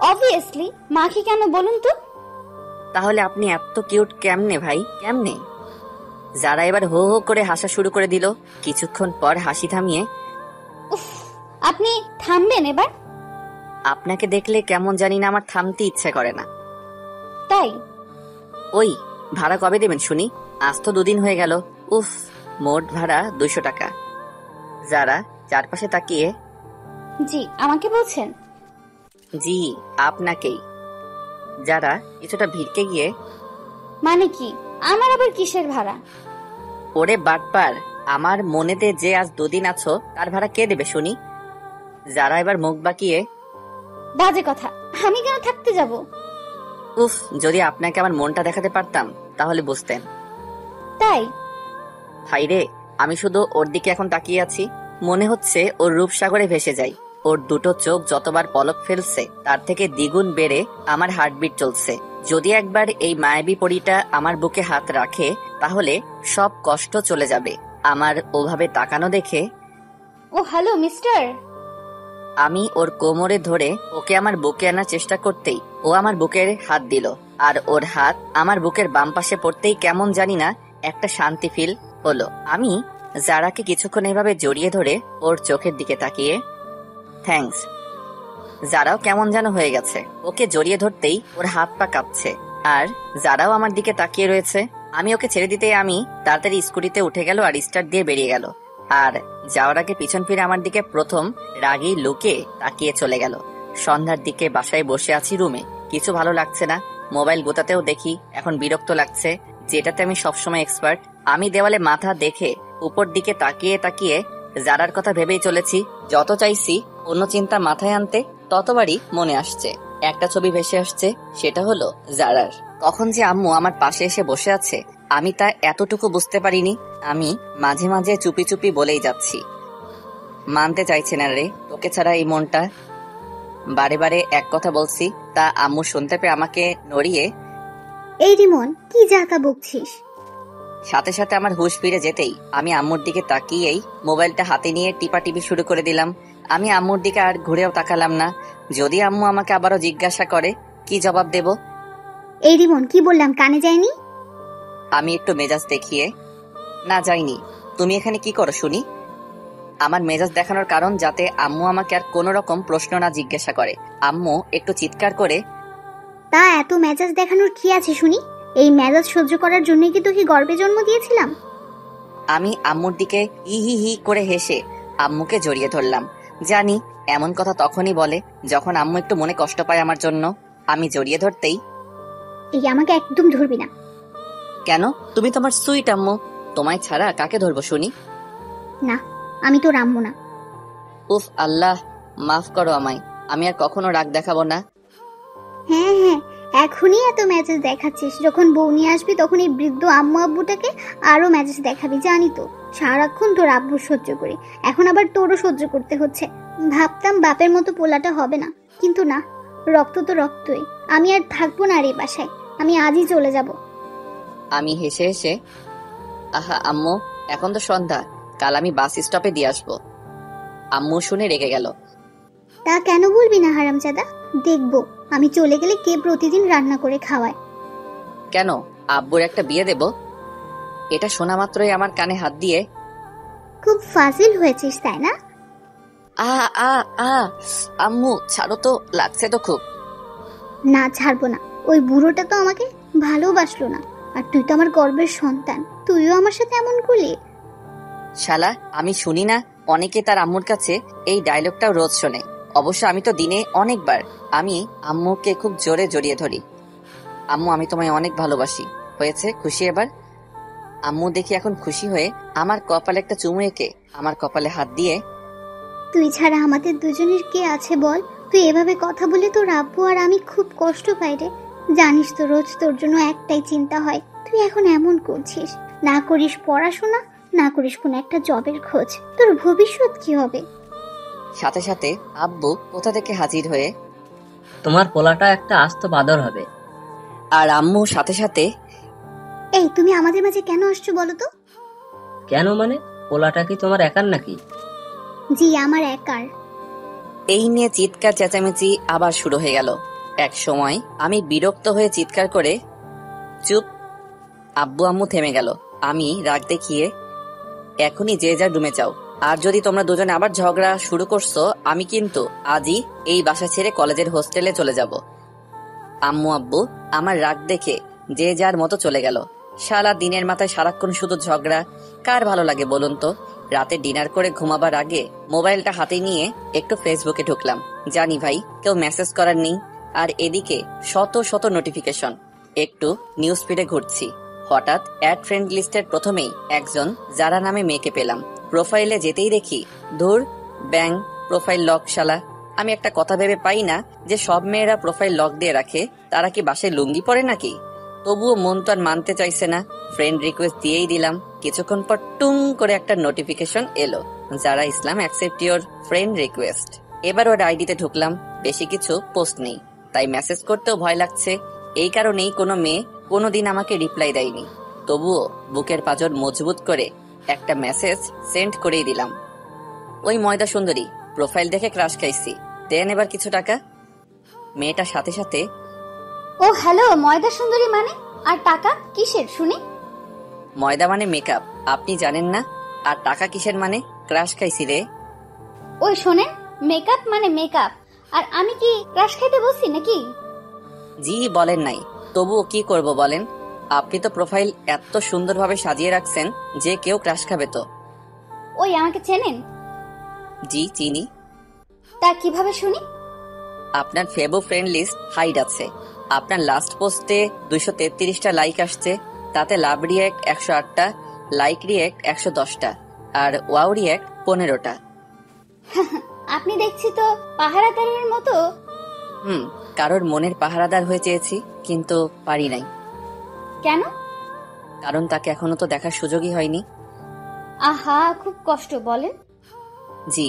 অবভিয়াসলি মাখি, কেন বলুন তো? তাহলে আপনি এত কিউট কেমনে ভাই, কেমনে? যারা এবার হো হো করে হাসা শুরু করে দিল। কিছুক্ষণ পর হাসি থামিয়ে, উফ, আপনি থামবেন এবার? আপনাকে দেখলে কেমন জানি না আমার থামতে ইচ্ছে করে না। তাই? ওই ভাড়া কবে দেবেন শুনি? আজ তো 2 দিন হয়ে গেল। উফ, মোট ভাড়া 200 টাকা। যারা চারপাশে তাকিয়ে, জি আমাকে বলছেন? জি আপনাকেই। যারা কিছুটা ভিড়কে গিয়ে, মানে কি? আমার আবার কিসের ভাড়া? ওরে বাটপার, আমার মনেতে যে আজ 2 দিন আছো তার ভাড়া কে দেবে শুনি? যারা এবার মুখ বাঁকিয়ে, বাজে কথা, আমি কেন থাকতে যাব? উফ, যদি আপনাকে আমার মনটা দেখাতে পারতাম তাহলে বুঝতেন। তাই? ভাইরে, আমি শুধু ওর দিকে এখন তাকিয়ে আছি। মনে হচ্ছে ওর রূপসাগরে ভেসে যাই। ওর দুটো চোখ যতবার পলক ফেলছে তার থেকে দ্বিগুণ বেড়ে আমার হার্টবিট চলছে। যদি একবার এই মায়াবী পরীটা আমার বুকে হাত রাখে তাহলে সব কষ্ট চলে যাবে। আমার ওভাবে তাকানো দেখে, ও হ্যালো মিস্টার। আমি ওর কোমরে ধরে ওকে আমার বুকে আনার চেষ্টা করতেই ও আমার বুকের হাত দিল, আর ওর হাত আমার বুকের বাম পাশে পড়তেই কেমন জানি না একটা শান্তি ফিল হলো। আমি যারাকে কিছুক্ষণ এভাবে জড়িয়ে ধরে ওর চোখের দিকে তাকিয়ে, থ্যাঙ্কস। যারাও কেমন যেন হয়ে গেছে, ওকে জড়িয়ে ধরতেই ওর হাত পা কাঁপছে, আর যারাও আমার দিকে তাকিয়ে রয়েছে। আমি ওকে ছেড়ে দিতে আমি তাড়াতাড়ি স্কুটিতে উঠে গেল আর স্টার্ট দিয়ে বেরিয়ে গেল। আর যাওয়ার আগে পিছন ফিরে আমার দিকে প্রথম রাগী লুকে তাকিয়ে চলে গেল। সন্ধ্যার দিকে বাসায় বসে আছি রুমে, কিছু ভালো লাগছে না। মোবাইল গোতাতেও দেখি এখন বিরক্ত লাগছে, যেটাতে আমি সবসময় এক্সপার্ট। আমি দেওয়ালে মাথা দেখে উপর দিকে তাকিয়ে তাকিয়ে জারার কথা ভেবেই চলেছি। যত চাইছি অন্য চিন্তা মাথায় আনতে, ততবারই মনে আসছে একটা ছবি ভেসে আসছে, সেটা হলো জারার। কখন যে আম্মু আমার পাশে এসে বসে আছে আমি তা এতটুকু বুঝতে পারিনি। আমি মাঝে মাঝে চুপি চুপি বলেই যাচ্ছি, মানতে চাইছে না রে তোকে ছাড়া এই মনটা। বারে বারে এক কথা বলছি, তা আম্মু শুনতে পেয়ে আমাকে নড়িয়ে এই রিমন, কি যাতা বকছিস? সাথে সাথে আমার হুঁশ ফিরে যেতেই আমি আম্মুর দিকে তাকিয়েই মোবাইলটা হাতে নিয়ে টিপাটিপি শুরু করে দিলাম। আমি আম্মুর দিকে আর ঘুরেও তাকালাম না। যদি আম্মু আমাকে আবারও জিজ্ঞাসা করে কি জবাব দেব? এই রিমন, কি বললাম কানে যায়নি? আমি একটু মেজাজ দেখিয়ে, না যাইনি। তুমি এখানে কি করো শুনি? আমার মেজাজ দেখানোর কারণ যাতে আম্মু আমাকে আর কোনো রকম প্রশ্ন না জিজ্ঞাসা করে। আম্মু একটু চিৎকার করে, তা এত মেজাজ দেখানোর কি আছে শুনি? এই মেজাজ সহ্য করার জন্য কি তোকে গর্বে জন্ম দিয়েছিলাম? আমি আম্মুর দিকে হি হি হি করে হেসে আম্মুকে জড়িয়ে ধরলাম। জানি এমন কথা তখনই বলে যখন আম্মু একটু মনে কষ্ট পায় আমার জন্য। আমি জড়িয়ে ধরতেই, এই আমাকে একদম ধরবি না। কেন? তুমি তো আমার সুইট আম্মু, তোমায় ছাড়া কাকে ধরবো শুনি? না, আমি তো রামবো না। উফ আল্লাহ, মাফ করো আমায়, আমি আর কখনো রাগ দেখাবো না। হ্যাঁ হ্যাঁ, এখনই এত মেজাজ দেখাচ্ছিস, যখন বউ নিয়ে আসবি তখন এই বৃদ্ধ আম্মু আব্বুটাকে আরো মেজাজ দেখাবি। জানি তো সারাক্ষণ তোর আব্বু সহ্য করি, এখন আবার তোরও সহ্য করতে হচ্ছে। ভাবতাম বাপের মতো পোলাটা হবে না, কিন্তু না, রক্ত তো রক্তই। আমি আর থাকবো না আর এই বাসায়, আমি আজই চলে যাব। আমি হেসে হেসে, আহা আম্মু, এখন তো সন্ধ্যা, কাল আমি বাস স্টপে দিয়ে আসবো। আম্মু শুনে রেগে গেল। তা কেন বলবি না হারামজাদা? দেখবো আমি চলে গেলে কে প্রতিদিন রান্না করে খাওয়ায়। কেন, আব্বুর একটা বিয়ে দেব? এটা শোনা মাত্রই আমার কানে হাত দিয়ে, খুব ফাজিল হয়েছিস তাই না? আ আ আ আম্মু ছাড়ো তো, লাগছে তো খুব। না, ছাড়বো না। ওই বুড়োটা তো আমাকে ভালোবাসলো না, আর তুই তো আমার গর্বের সন্তান, তুইও আমার সাথে এমন করলি। শালা, আমি শুনি না অনেকে তার আম্মুর কাছে এই ডায়লগটাও রোজ শোনে। অবশ্য আমি তো দিনে অনেকবার আমি আম্মুকে খুব জোরে জড়িয়ে ধরি। আম্মু, আমি তোমায় অনেক ভালোবাসি। হয়েছে খুশি এবার? আম্মু দেখি এখন খুশি হয়ে আমার কপালে একটা চুমু এঁকে আমার কপালে হাত দিয়ে, তুই ছাড়া আমাদের দুজনের কে আছে বল? তুই এভাবে কথা বলে তোর আব্বু আর আমি খুব কষ্ট পাই রে। জানিস তো রোজ তোর জন্য একটাই চিন্তা হয়, তুই এখন এমন করছিস, না করিস পড়াশোনা, না করিস কোনো একটা জবের খোঁজ, তোর ভবিষ্যৎ কি হবে? সাথে সাথে আব্বু কোথা থেকে হাজির হয়ে, তোমার পোলাটা একটা আস্ত বাদর হবে। আর আম্মু সাথে সাথে, এই তুমি আমাদের মাঝে কেন আসছো বলো তো? কেন মানে? পোলাটা কি তোমার একার নাকি? জি, আমার একার। এই নিয়ে চিৎকার চেঁচামেচি আবার শুরু হয়ে গেল। এক সময় আমি বিরক্ত হয়ে চিৎকার করে, চুপ। আব্বু আম্মু থেমে গেল। আমি রাগ দেখিয়ে, এখনই যে যার রুমে যাও, আর যদি তোমরা দুজনে আবার ঝগড়া শুরু করছো আমি কিন্তু আজই এই বাসা ছেড়ে কলেজের হোস্টেলে চলে যাব। আম্মু আব্বু আমার রাগ দেখে যে যার মতো চলে গেল। সারা দিনের মাথায় সারাক্ষণ শুধু ঝগড়া, কার ভালো লাগে বলুন তো? রাতে ডিনার করে ঘুমাবার আগে মোবাইলটা হাতে নিয়ে একটু ফেসবুকে ঢুকলাম। জানি ভাই কেউ মেসেজ করার নেই, আর এদিকে শত শত নোটিফিকেশন। একটু নিউজ ফিডে ঘুরছি, হঠাৎ অ্যাড ফ্রেন্ড লিস্টের প্রথমেই একজন যারা নামে মেয়েকে পেলাম। প্রোফাইলে যেতেই দেখি, ধুর ব্যাং, প্রোফাইল লক শালা। আমি একটা কথা ভেবে পাই না যে সব মেয়েরা প্রোফাইল লক দিয়ে রাখে, তারা কি বাসায় লুঙ্গি পরে নাকি? তবুও মন তো আর মানতে চাইছে না, ফ্রেন্ড রিকোয়েস্ট দিয়েই দিলাম। কিছুক্ষণ পর টুং করে একটা নোটিফিকেশন এলো, যারা ইসলাম অ্যাকসেপ্ট ইওর ফ্রেন্ড রিকোয়েস্ট। এবার ওর আইডিতে ঢুকলাম, বেশি কিছু পোস্ট নেই, তাই মেসেজ করতেও ভয় লাগছে। এই কারণেই কোনো মেয়ে কোনোদিন আমাকে রিপ্লাই দেয়নি। তবুও বুকের পাঁজর মজবুত করে একটা মেসেজ সেন্ড করেই দিলাম, ওই ময়দা সুন্দরী, প্রোফাইল দেখে ক্রাশ খাইছি, দেন এবার কিছু টাকা। মেয়েটার সাথে সাথে, ও হ্যালো, ময়দা সুন্দরী মানে? আর টাকা কিসের শুনি? ময়দা মানে মেকআপ, আপনি জানেন না? আর টাকা কিসের মানে? ক্রাশ খাইছি রে। ওই শোনেন, মেকআপ মানে মেকআপ, আর আমি কি ক্রাশ খাইতে বসছি নাকি? জি বলেন নাই, তবুও কি করব বলেন? আপনি তো প্রোফাইল এত সুন্দরভাবে সাজিয়ে রাখছেন যে কেউ ক্রাশ খাবে তো। ওই আমাকে চেনেন? জি চিনি। তা কিভাবে শুনি? আপনার ফেবো ফ্রেন্ড লিস্ট হাইড আছে। আপনার লাস্ট পোস্টে 233টা লাইক আসছে, তাতে লাভ রিয়েক্ট 108টা, লাইক রিয়েক্ট 110টা, আর ওয়াও রিয়েক্ট 15টা। আপনি দেখছি তো পাহারাদারের মতো। কারোর মনের পাহারাদার হয়ে চেয়েছি, কিন্তু পারি নাই। কেন? কারণ তাকে এখনো তো দেখার সুযোগই হয়নি। আহা, খুব কষ্ট, বলেন। জি,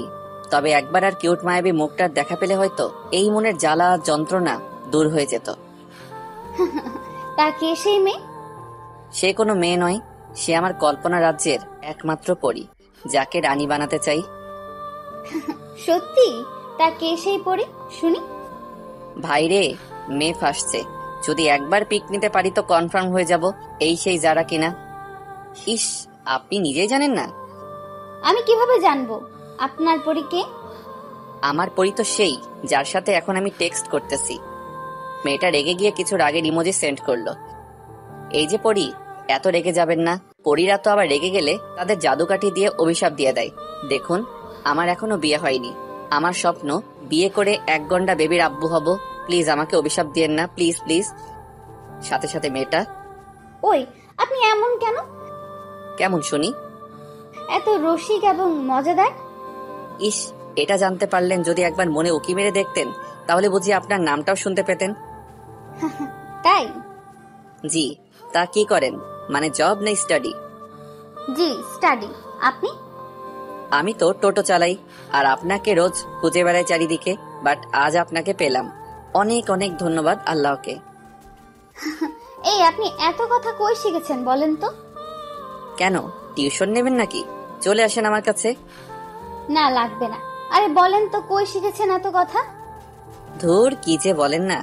তবে একবার আর কিউট মায়াবী মুখটার দেখা পেলে হয়তো এই মনের জ্বালা যন্ত্রণা দূর হয়ে যেত। তা কে সেই মেয়ে? সে কোনো মেয়ে নয়, সে আমার কল্পনা রাজ্যের একমাত্র পরী, যাকে রানী বানাতে চাই। সত্যি? তা কে সেই পরি, শুনি। ভাইরে, মেয়ে ফাঁসছে। যদি একবার পিক নিতে পারি তো কনফার্ম হয়ে যাব এই সেই যারা কিনা। ইস, আপনি নিজেই জানেন না? আমি কিভাবে জানবো আপনার পরি কে? আমার পরি তো সেই যার সাথে এখন আমি টেক্সট করতেছি। মেয়েটা রেগে গিয়ে কিছুর আগে ইমোজি সেন্ড করলো। এই যে পরি, এত রেগে যাবেন না। পরীরা তো আবার রেগে গেলে তাদের জাদুকাঠি দিয়ে অভিশাপ দিয়ে দেয়। দেখুন, আমার এখনো বিয়ে হয়নি। আমার স্বপ্ন বিয়ে করে 1 ঘন্টা বেবির আব্বু হব। প্লিজ আমাকে অভিশাপ দিয়েন না, প্লিজ প্লিজ। সাথে সাথে মেয়েটা, ওই, আপনি এমন কেন? কেমন শুনি? এত রসিক এবং মজাদার। ইস, এটা জানতে পারলেন যদি একবার মনে উকি মেরে দেখতেন, তাহলে বুঝি আপনার নামটাও শুনতে পেতেন। তাই? জি। তা কি করেন, মানে জব না স্টাডি? জি, স্টাডি। আপনি? আমি তো টোটো চালাই, আর আপনাকে রোজ খুঁজে বেড়াই চারিদিকে, বাট আজ আপনাকে পেলাম। অনেক অনেক ধন্যবাদ আল্লাহকে। এই, আপনি এত কথা কই শিখেছেন বলেন তো? কেন, টিউশন নেবেন নাকি? চলে আসেন আমার কাছে। না, লাগবে না। আরে বলেন তো, কই শিখেছেন এত কথা? ধুর, কি যে বলেন না।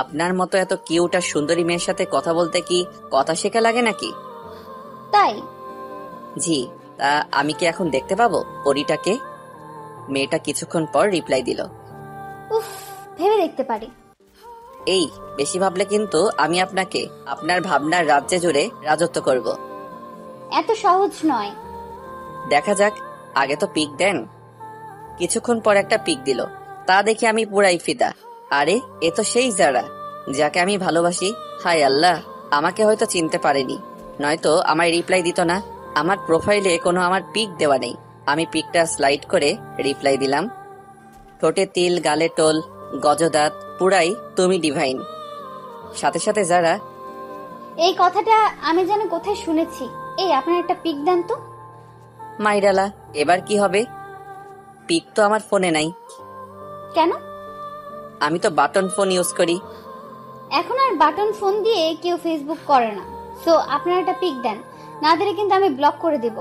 আপনার মতো এত কিউট আর সুন্দরী মেয়ের সাথে কথা বলতে কি কথা শেখা লাগে নাকি? তাই? জি। তা আমি কি এখন দেখতে পাবো পরীটাকে? মেয়েটা কিছুক্ষণ পর রিপ্লাই দিল। উফ, ভেবে দেখতে পারি। এই, বেশি ভাবলে কিন্তু আমি আপনাকে আপনার ভাবনার রাজ্যে জুড়ে রাজত্ব করব। এত সহজ নয়। দেখা যাক, আগে তো পিক দেন। কিছুক্ষণ পর একটা পিক দিল, তা দেখে আমি পুরাই ফিদা। আরে, এ তো সেই যারা, যাকে আমি ভালোবাসি। হায় আল্লাহ, আমাকে হয়তো চিনতে পারেনি, নয়তো আমায় রিপ্লাই দিত না। আমার প্রোফাইলে কোনো আমার পিক দেওয়া নেই। আমি পিকটা স্লাইড করে রিপ্লাই দিলাম। ঠোঁটে তিল, গালে টোল, গজদাঁত, পুরাই তুমি ডিভাইন। সাথে সাথে যারা, এই কথাটা আমি যেন কোথায় শুনেছি। এই, আপনার একটা পিক দেন তো। মাইরালা, এবার কি হবে? পিক তো আমার ফোনে নাই। কেন? আমি তো বাটন ফোন ইউজ করি। এখন আর বাটন ফোন দিয়ে কেউ ফেসবুক করে না। সো আপনার একটা পিক দেন, না দিলে কিন্তু আমি ব্লক করে দেব।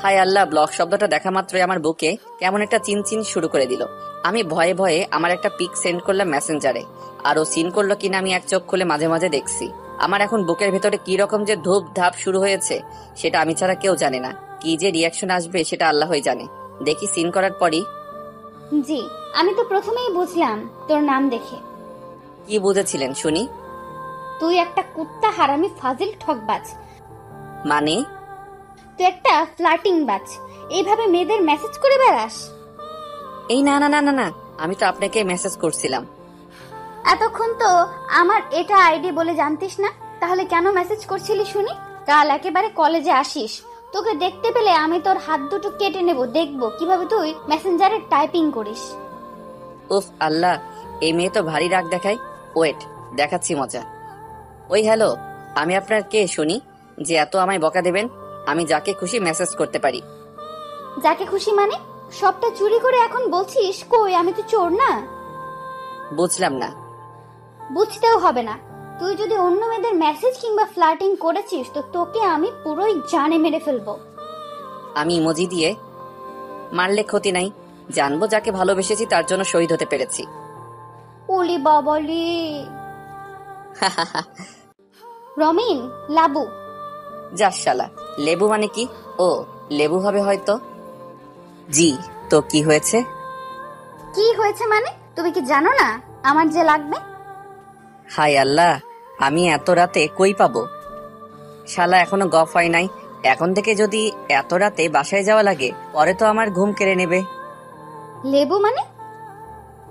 হায় আল্লাহ, ব্লক শব্দটা দেখা মাত্রই আমার বুকে কেমন একটা চিনচিন শুরু করে দিল। আমি ভয়ে ভয়ে আমার একটা পিক সেন্ড করলাম মেসেঞ্জারে। আর ও সিন করলো কিনা আমি এক চোখ খুলে মাঝে মাঝে দেখছি। আমার এখন বুকের ভেতরে কি রকম যে ধূপ ধাপ শুরু হয়েছে, সেটা আমি ছাড়া কেউ জানে না। কি যে রিয়াকশন আসবে সেটা আল্লাহই জানে। দেখি সিন করার পরই। জি, আমি তো প্রথমেই বুঝলাম তোর নাম দেখে। কি বুঝেছিলেন শুনি? তুই একটা কুত্তা হারামি ফাজিল ঠকবাজ। মানে? তুই একটা ফ্লার্টিং বাজ। এইভাবে মেয়েদের মেসেজ করে বেড়াস? এই না না না না না, আমি তো আপনাকে মেসেজ করছিলাম। এতক্ষণ তো আমার এটা আইডি বলে জানতিস না, তাহলে কেন মেসেজ করছিলি শুনি? কাল একেবারে কলেজে আসিস, তোকে দেখতে পেলে আমি তোর হাত দুটো কেটে নেব, দেখবো কিভাবে তুই মেসেঞ্জারে টাইপিং করিস। উফ আল্লাহ, এই মেয়ে তো ভারী রাগ দেখায়। ওয়েট, দেখাচ্ছি মজা। ওই হ্যালো, আমি আপনার কে শুনি যে এত আমায় বকা দেবেন? আমি যাকে খুশি মেসেজ করতে পারি। যাকে খুশি মানে? সবটা চুরি করে এখন বলছিস কই আমি তো চোর না? বুঝলাম না। বুঝতেও হবে না। তুই যদি অন্য মেয়েদের মেসেজ কিংবা ফ্লার্টিং করেছিস তো তোকে আমি পুরোই জানে মেরে ফেলবো। আমি ইমোজি দিয়ে, মারলে ক্ষতি নাই, জানবো যাকে ভালোবেসেছি তার জন্য শহীদ হতে পেরেছি। ওলি বাবলি। রমিন, লাবু। যাস শালা, লেবু মানে কি? ও, লেবু হবে হয়তো। জি, তো কি হয়েছে? কি হয়েছে মানে? তুমি কি জানো না আমার যে লাগবে? হায় আল্লাহ, আমি এত রাতে কই পাবো? শালা এখনো গফ হয় নাই। এখন থেকে যদি এত রাতে বাসায় যাওয়া লাগে, পরে তো আমার ঘুম কেড়ে নেবে। লেবু মানে?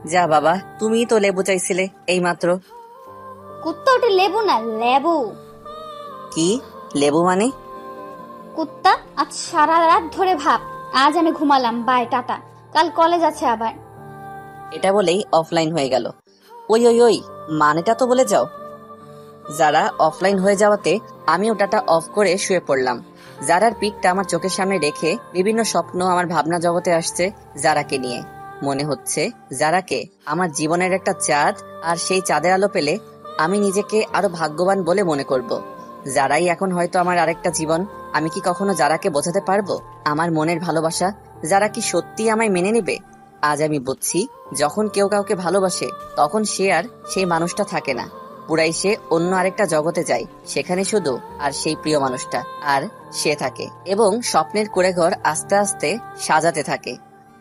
যা বাবা, তুমিই তো লেবু চাইছিলে এইমাত্র। কুত্তা ওটা লেবু না, লেবু। কি লেবু মানে? কুত্তা, আজ সারা রাত ধরে ভাব। আজ আমি ঘুমালাম, বাই, টাটা। কাল কলেজ আছে আবার। এটা বলেই অফলাইন হয়ে গেল। ওই ওই ওই, মানেটা তো বলে যাও। যারা অফলাইন হয়ে যাওয়াতে আমি ওটাটা অফ করে শুয়ে পড়লাম। যারার পিকটা আমার চোখের সামনে রেখে বিভিন্ন স্বপ্ন আমার ভাবনা জগতে আসছে যারাকে নিয়ে। মনে হচ্ছে যারাকে আমার জীবনের একটা চাঁদ, আর সেই চাঁদের আলো পেলে আমি নিজেকে আরো ভাগ্যবান বলে মনে করব। যারাই এখন হয়তো আমার আরেকটা জীবন। আমি কি কখনো যারাকে বোঝাতে পারবো আমার মনের ভালোবাসা? যারা কি সত্যি আমায় মেনে নেবে? আজ আমি বুঝছি, যখন কেউ কাউকে ভালোবাসে তখন সে আর সেই মানুষটা থাকে না, পুরাই সে অন্য আরেকটা জগতে যায়। সেখানে শুধু আর সেই প্রিয় মানুষটা আর সে থাকে, এবং স্বপ্নের কুঁড়েঘর আস্তে আস্তে সাজাতে থাকে।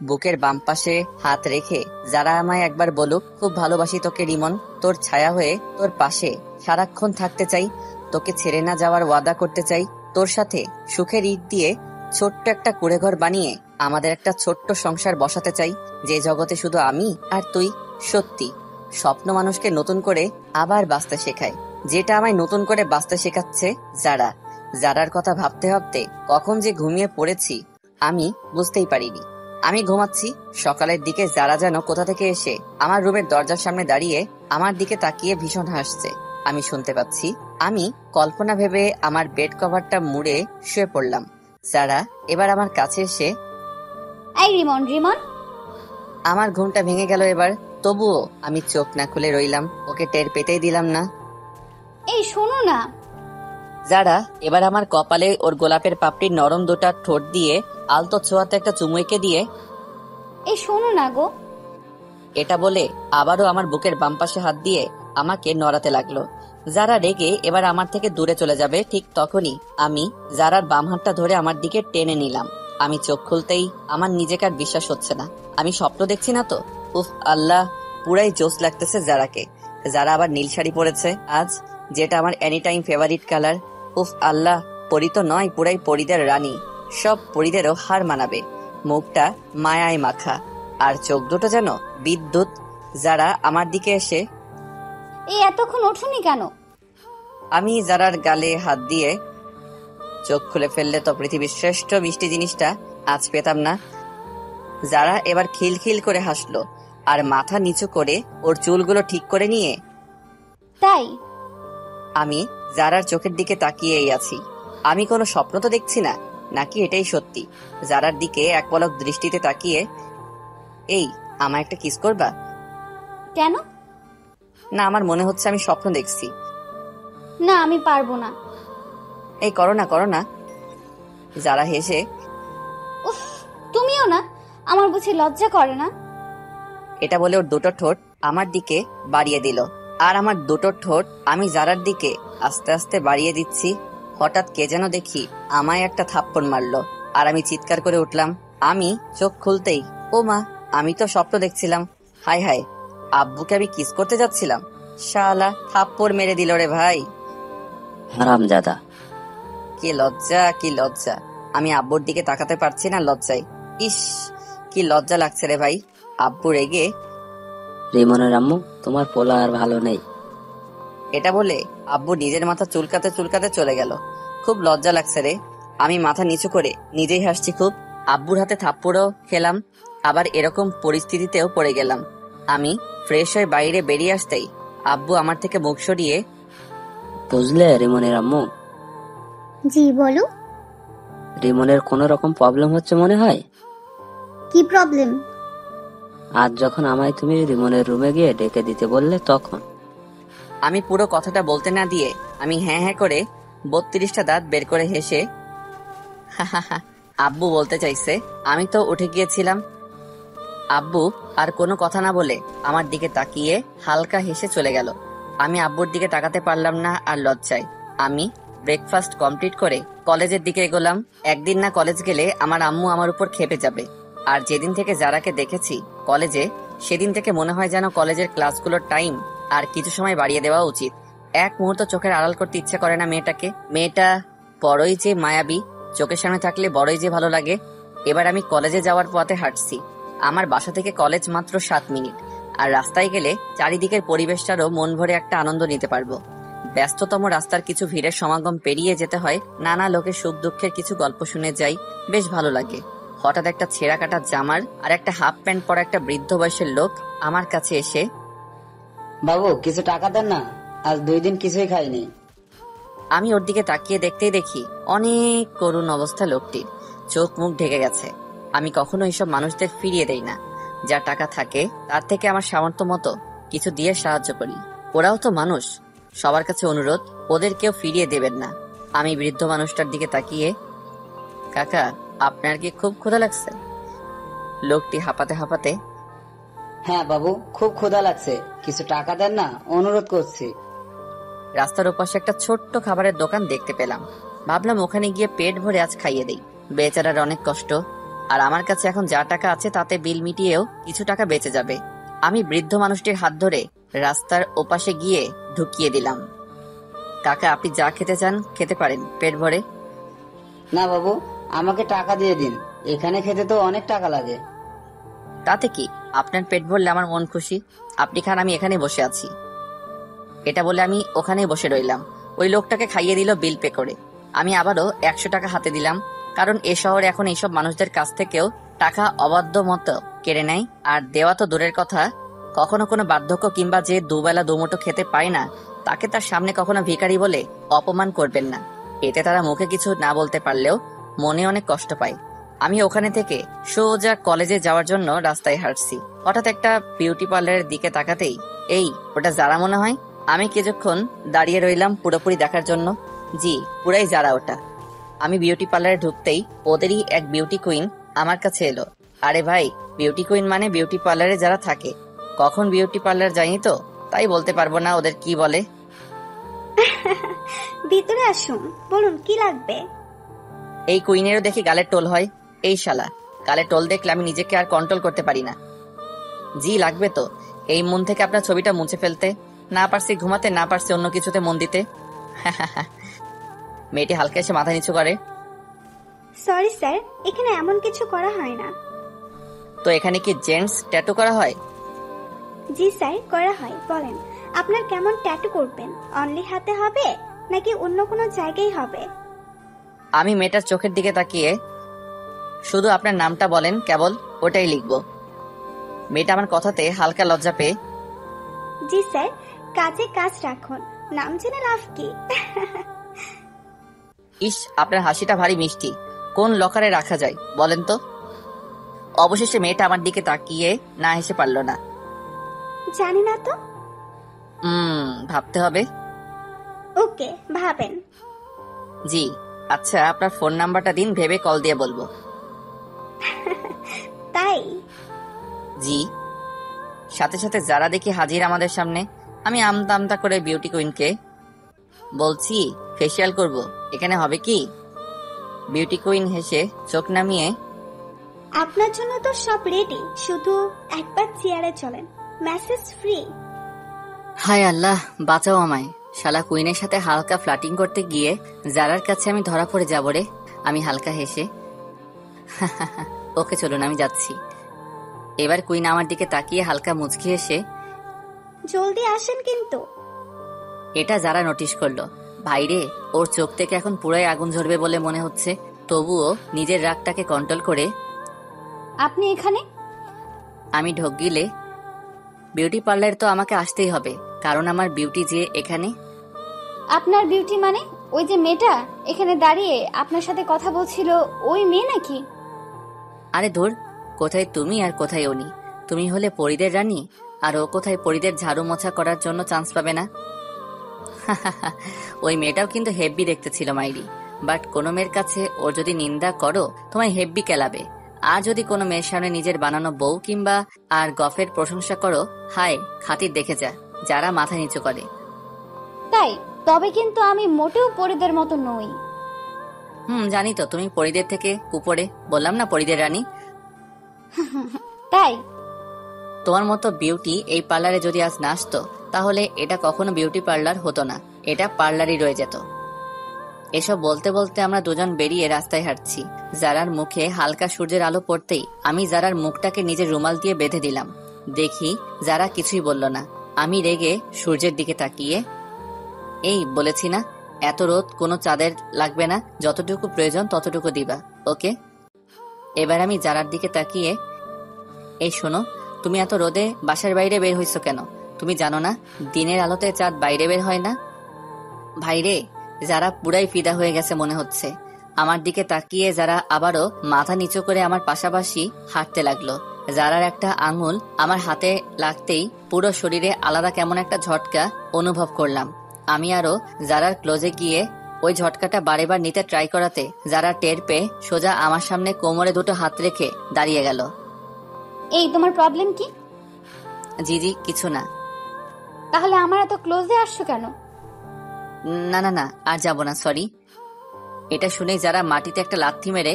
বুকের বাম পাশে হাত রেখে যারা আমায় একবার বলুক, খুব ভালোবাসি তোকে রিমন, তোর ছায়া হয়ে তোর পাশে সারাক্ষণ থাকতে চাই, তোকে ছেড়ে না যাওয়ার ওয়াদা করতে চাই, তোর সাথে সুখের ইট দিয়ে ছোট্ট একটা কুঁড়েঘর বানিয়ে আমাদের একটা ছোট্ট সংসার বসাতে চাই, যে জগতে শুধু আমি আর তুই। সত্যি স্বপ্ন মানুষকে নতুন করে আবার বাঁচতে শেখায়, যেটা আমায় নতুন করে বাঁচতে শেখাচ্ছে যারা। যারার কথা ভাবতে ভাবতে কখন যে ঘুমিয়ে পড়েছি আমি বুঝতেই পারিনি। আমি ঘুমাচ্ছি, সকালের দিকে যারা যেন কোথা থেকে এসে আমার রুমের দরজার সামনে দাঁড়িয়ে আমার দিকে তাকিয়ে ভীষণ হাসছে। আমি শুনতে পাচ্ছি। আমি কল্পনা ভেবে আমার বেড কভারটা মুড়ে শুয়ে পড়লাম। যারা এবার আমার কাছে এসে, এই রিমন, রিমন। আমার ঘুমটা ভেঙে গেল এবার। তবুও আমি চোখ না খুলে রইলাম, ওকে টের পেতেই দিলাম না। এই শোনো না। যারা এবার আমার কপালে ওর গোলাপের পাপড়ির নরম দুটা ঠোঁট দিয়ে আলতো ছোঁয়াতে একটা চুমু এঁকে দিয়ে, এই শোনো না গো। এটা বলে আবারও আমার বুকের বাম পাশে হাত দিয়ে আমাকে নড়াতে লাগলো। যারা রেগে এবার আমার থেকে দূরে চলে যাবে, ঠিক তখনই আমি যারার বাম হাতটা ধরে আমার দিকে টেনে নিলাম। আমি চোখ খুলতেই আমার নিজেকে আর বিশ্বাস হচ্ছে না, আমি স্বপ্ন দেখছি না তো। উফ আল্লাহ, পুরাই জোস লাগতেছে যারাকে। যারা আবার নীল শাড়ি পরেছে আজ, যেটা আমার এনি টাইম ফেভারিট কালার। উফ আল্লাহ, পরি তো নয়, পুরাই পরিদের রানী, সব পরিদেরও হার মানাবে। মুখটা মায়ায় মাখা, আর চোখ দুটো যেন বিদ্যুৎ। যারা আমার দিকে এসে, এই এতক্ষণ ওঠুনি কেন? আমি যারার গালে হাত দিয়ে, চোখ খুলে ফেললে তো পৃথিবীর শ্রেষ্ঠ মিষ্টি জিনিসটা আজ পেতাম না। যারা এবার খিলখিল করে হাসলো আর মাথা নিচু করে ওর চুলগুলো ঠিক করে নিয়ে, তাই? আমি যারার চোখের দিকে তাকিয়েই আছি। আমি কোনো স্বপ্ন তো দেখছি না, নাকি এটাই সত্যি? যারার দিকে এক পলক দৃষ্টিতে তাকিয়ে, এই আমায় একটা কিস করবা? কেন? না, আমার মনে হচ্ছে আমি স্বপ্ন দেখছি। না, আমি পারবো না। এই করো না, করো না। যারা হেসে, উফ, তুমিও না? আমার বুঝি লজ্জা করে না? এটা বলে ওর দুটো ঠোঁট আমার দিকে বাড়িয়ে দিল, আর আমার দুটো ঠোঁট আমি যারার দিকে আস্তে আস্তে বাড়িয়ে দিচ্ছি। হঠাৎ কে যেন দেখি আমায় একটা থাপ্পড় মারলো, আর আমি চিৎকার করে উঠলাম। আমি চোখ খুলতেই, ও মা, আমি তো স্বপ্ন দেখছিলাম। হায় হায়, আব্বুকে আমি কিস করতে যাচ্ছিলাম। শালা থাপ্পড় মেরে দিল রে ভাই। হারামজাদা। কি লজ্জা, কি লজ্জা। আমি আব্বুর দিকে তাকাতে পারছি না লজ্জায়। ইস, কি লজ্জা লাগছে রে ভাই। আব্বু রেগে, রিমনের আম্মু, তোমার পোলা আর ভালো নেই। এটা বলে আব্বু নিজের মাথা চুলকাতে চুলকাতে চলে গেল। খুব লজ্জা লাগছে রে। আমি মাথা নিচু করে নিজেই হাসছি খুব। আব্বুর হাতে থাপ্পড়ও খেলাম, আবার এরকম পরিস্থিতিতেও পড়ে গেলাম। আমি ফ্রেশ হয়ে বাইরে বেরিয়ে আসতেই আব্বু আমার থেকে মুখ সরিয়ে, বুঝলে রিমনের আম্মু, জি বলো। রিমনের কোনো রকম প্রবলেম হচ্ছে মনে হয়। কি প্রবলেম? আজ যখন আমায় তুমি রিমনের রুমে গিয়ে ডেকে দিতে বললে তখন। আমি পুরো কথাটা বলতে না দিয়ে আমি হ্যাঁ হ্যাঁ করে 32টা দাঁত বের করে হেসে, আব্বু বলতে চাইছে আমি তো উঠে গিয়েছিলাম। আব্বু আর কোনো কথা না বলে আমার দিকে তাকিয়ে হালকা হেসে চলে গেল। আমি আব্বুর দিকে তাকাতে পারলাম না আর লজ্জায়। আমি ব্রেকফাস্ট কমপ্লিট করে কলেজের দিকে এগোলাম। একদিন না কলেজ গেলে আমার আম্মু আমার উপর খেপে যাবে। আর যেদিন থেকে যারাকে দেখেছি কলেজে, সেদিন থেকে মনে হয় যেন কলেজের ক্লাসগুলোর টাইম আর কিছু সময় বাড়িয়ে দেওয়া উচিত। এক মুহূর্ত চোখের আড়াল করতে ইচ্ছে করে না মেয়েটাকে। মেয়েটা বড়ই যে মায়াবী, চোখের সামনে থাকলে বড়ই যে ভালো লাগে। এবার আমি কলেজে যাওয়ার পথে হাঁটছি। আমার বাসা থেকে কলেজ মাত্র 7 মিনিট। আর রাস্তায় গেলে চারিদিকের পরিবেশটারও মন ভরে একটা আনন্দ নিতে পারবো। ব্যস্ততম রাস্তার কিছু ভিড়ের সমাগম পেরিয়ে যেতে হয়, নানা লোকের সুখ দুঃখের কিছু গল্প শুনে যাই, বেশ ভালো লাগে। হঠাৎ একটা ছেঁড়া কাটা জামার আর একটা হাফ প্যান্ট পরা একটা বৃদ্ধ বয়সের লোক আমার কাছে এসে, বাবু কিছু টাকা দেন না, আজ 2 দিন কিছুই খাইনি। আমি ওর দিকে তাকিয়ে দেখতেই দেখি অনেক করুণ অবস্থা লোকটির, চোখ মুখ ঢেকে গেছে। আমি কখনো এইসব মানুষদের ফিরিয়ে দেই না। যা টাকা থাকে তার থেকে আমার সামর্থ্য মতো কিছু দিয়ে সাহায্য করি। ওরাও তো মানুষ, সবার কাছে অনুরোধ, ওদের কেউ ফিরিয়ে দেবেন না। আমি বৃদ্ধ মানুষটার দিকে তাকিয়ে, কাকা আপনার কি খুব ক্ষুধা লাগছে? লোকটি হাঁপাতে হাঁপাতে, হ্যাঁ বাবু, খুব ক্ষুধা লাগছে, কিছু টাকা দেন না, অনুরোধ করছি। রাস্তার ওপাশে একটা ছোট্ট খাবারের দোকান দেখতে পেলাম। ভাবলাম ওখানে গিয়ে পেট ভরে আজ খাইয়ে দেই। বেচারার অনেক কষ্ট, আর আমার কাছে এখন যা টাকা আছে তাতে বিল মিটিয়েও কিছু টাকা বেঁচে যাবে। আমি বৃদ্ধ মানুষটির হাত ধরে রাস্তার ওপাশে গিয়ে ঢুকিয়ে দিলাম। কাকা আপনি যা খেতে চান খেতে পারেন, পেট ভরে। না বাবু, আমাকে টাকা দিয়ে দিন, এখানে খেতে তো অনেক টাকা লাগে। তাতে কি, আপনার পেট ভরলে আমার মন খুশি। আপনি খান, আমি এখানে বসে আছি। এটা বলে আমি ওখানেই বসে রইলাম। ওই লোকটাকে খাইয়ে দিল বিল পে করে। আমি আবারও 100 টাকা হাতে দিলাম, কারণ এ শহরে এখন এইসব মানুষদের কাছ থেকেও টাকা অবাধ্য মতো কেড়ে নেয়। আর দেওয়া তো দূরের কথা, কখনো কোনো বার্ধক্য কিংবা যে দুবেলা দুমুঠো খেতে পায় না, তাকে তার সামনে কখনো ভিখারি বলে অপমান করবেন না। এতে তারা মুখে কিছু না বলতে পারলেও মনে অনেক কষ্ট পায়। আমি ওখানে থেকে সোজা কলেজে যাওয়ার জন্য রাস্তায় হাঁটছি। হঠাৎ একটা বিউটি পার্লারের দিকে তাকাতেই, এই ওটা যারা মনে হয়। আমি কিছুক্ষণ দাঁড়িয়ে রইলাম পুরোপুরি দেখার জন্য। জি, পুরাই যারা ওটা। আমি বিউটি পার্লারে ঢুকতেই ওদেরই এক বিউটি কুইন আমার কাছে এলো। আরে ভাই, বিউটি কুইন মানে বিউটি পার্লারে যারা থাকে। কখন বিউটি পার্লার যাইনি তো, তাই বলতে পারবো না ওদের কি বলে। ভিতরে আসুন, বলুন কি লাগবে। এই কুইনেরও দেখি গালের টোল হয়। এই শালা, গালের টোল দেখলে আমি নিজেকে আর কন্ট্রোল করতে পারি না। জি লাগবে তো, এই মন থেকে আপনার ছবিটা মুছে ফেলতে। না পারছি ঘুমাতে, না পারছি অন্য কিছুতে মন দিতে। মেয়েটি হালকা এসে মাথা নিচু করে। সরি স্যার, এখানে এমন কিছু করা হয় না। তো এখানে কি জেন্টস ট্যাটু করা হয়? জি স্যার, করা হয়। বলেন আপনার কেমন ট্যাটু করবেন? অনলি হাতে হবে নাকি অন্য কোনো জায়গায় হবে? আমি মেয়েটার চোখের দিকে তাকিয়ে, শুধু আপনার নামটা বলেন, কেবল ওটাই লিখবো। মেয়েটা আমার কথাতে হালকা লজ্জা পেয়ে, জি স্যার, কাজে কাজ রাখুন, নাম জেনে লাভ কি। ইস, আপনার হাসিটা ভারী মিষ্টি। কোন লকারে রাখা যায় বলেন তো? অবশেষে মেয়েটা আমার দিকে তাকিয়ে না হেসে পারল না। জানি না তো। ভাবতে হবে। ওকে, ভাবেন। জি, আচ্ছা আপনার ফোন নাম্বারটা দিন, ভেবে কল দিয়ে বলবো। তাই? জি। সাথে সাথে যারা দেখি হাজির আমাদের সামনে। আমি আমতা আমতা করে বিউটি কুইনকে বলছি, ফেসিয়াল করব, এখানে হবে কি? বিউটি কুইন হেসে চোখ নামিয়ে, আপনার জন্য তো সব রেডি, শুধু একবার চেয়ারে চলেন, মেসেজ ফ্রি। হায় আল্লাহ, বাঁচাও আমায়। শালা কুইনের সাথে হালকা ফ্লাটিং করতে গিয়ে যারার কাছে আমি ধরা পড়ে যাব রে। আমি হালকা হেসে, ওকে চলুন আমি যাচ্ছি। এবার কুইন আমার দিকে তাকিয়ে হালকা মুচকি হেসে, জলদি আসেন কিন্তু। এটা যারা নোটিশ করলো। ভাইরে, ওর চোখ থেকে এখন পুরাই আগুন ঝরবে বলে মনে হচ্ছে। তবুও নিজের রাগটাকে কন্ট্রোল করে আপনি এখানে? আমি ঢোক গিলে, বিউটি পার্লার তো আমাকে আসতেই হবে, কারণ আমার বিউটি যে এখানে। আপনার বিউটি মানে ওই যে মেয়েটা এখানে দাঁড়িয়ে আপনার সাথে কথা বলছিল, ওই মেয়ে নাকি? আরে ধুর, কোথায় তুমি আর কোথায় উনি? তুমি হলে পরীদের রানী, আর ও কোথায় পরীদের ঝাড়ু মোছা করার জন্য চান্স পাবে না। ওই মেয়েটাও কিন্তু হেব্বি দেখতে ছিল মাইরি, বাট কোনো মেয়ের কাছে ওর যদি নিন্দা করো তোমায় হেব্বি কেলাবে। আর যদি কোনো মেয়ের সামনে নিজের বানানো বউ কিংবা আর গফের প্রশংসা করো, হায় খাতির দেখে যা, যারা মাথা নিচু করে। তাই? তবে কিন্তু আমি মোটেও পরিদের মতো নই। জানি তো, তুমি পরীদের থেকে উপরে, বললাম না পরীদের রানী। তাই? তোমার মতো বিউটি এই পার্লারে যদি আজ না আসতো, তাহলে এটা কখনো বিউটি পার্লার হতো না, এটা পার্লারই রয়ে যেত। এসব বলতে বলতে আমরা দুজন বেরিয়ে রাস্তায় হাঁটছি। জারার মুখে হালকা সূর্যের আলো পড়তেই আমি জারার মুখটাকে নিজের রুমাল দিয়ে বেঁধে দিলাম। দেখি যারা কিছুই বলল না। আমি রেগে সূর্যের দিকে তাকিয়ে, এই বলেছি না এত রোদ কোনো চাঁদের লাগবে না, যতটুকু প্রয়োজন ততটুকু দিবা, ওকে? এবার আমি যারার দিকে তাকিয়ে, এই শোনো, তুমি এত রোদে বাসার বাইরে বের হইছো কেন? তুমি জানো না দিনের আলোতে চাঁদ বাইরে বের হয় না? ভাইরে, যারা পুরাই ফিদা হয়ে গেছে মনে হচ্ছে। আমার দিকে তাকিয়ে যারা আবারও মাথা নিচু করে আমার পাশাপাশি হাঁটতে লাগলো। যারার একটা আঙুল আমার হাতে লাগতেই পুরো শরীরে আলাদা কেমন একটা ঝটকা অনুভব করলাম। আমি আরো যারার ক্লোজে গিয়ে ওই ঝটকাটা বারেবার নিতে ট্রাই করাতে যারা টের পেয়ে সোজা আমার সামনে কোমরে দুটো হাত রেখে দাঁড়িয়ে গেল। এই তোমার প্রবলেম কি? জি কিছু না। তাহলে আমার এত ক্লোজে আসছো কেন? না না না, আর যাবো না, সরি। এটা শুনেই যারা মাটিতে একটা লাথি মেরে,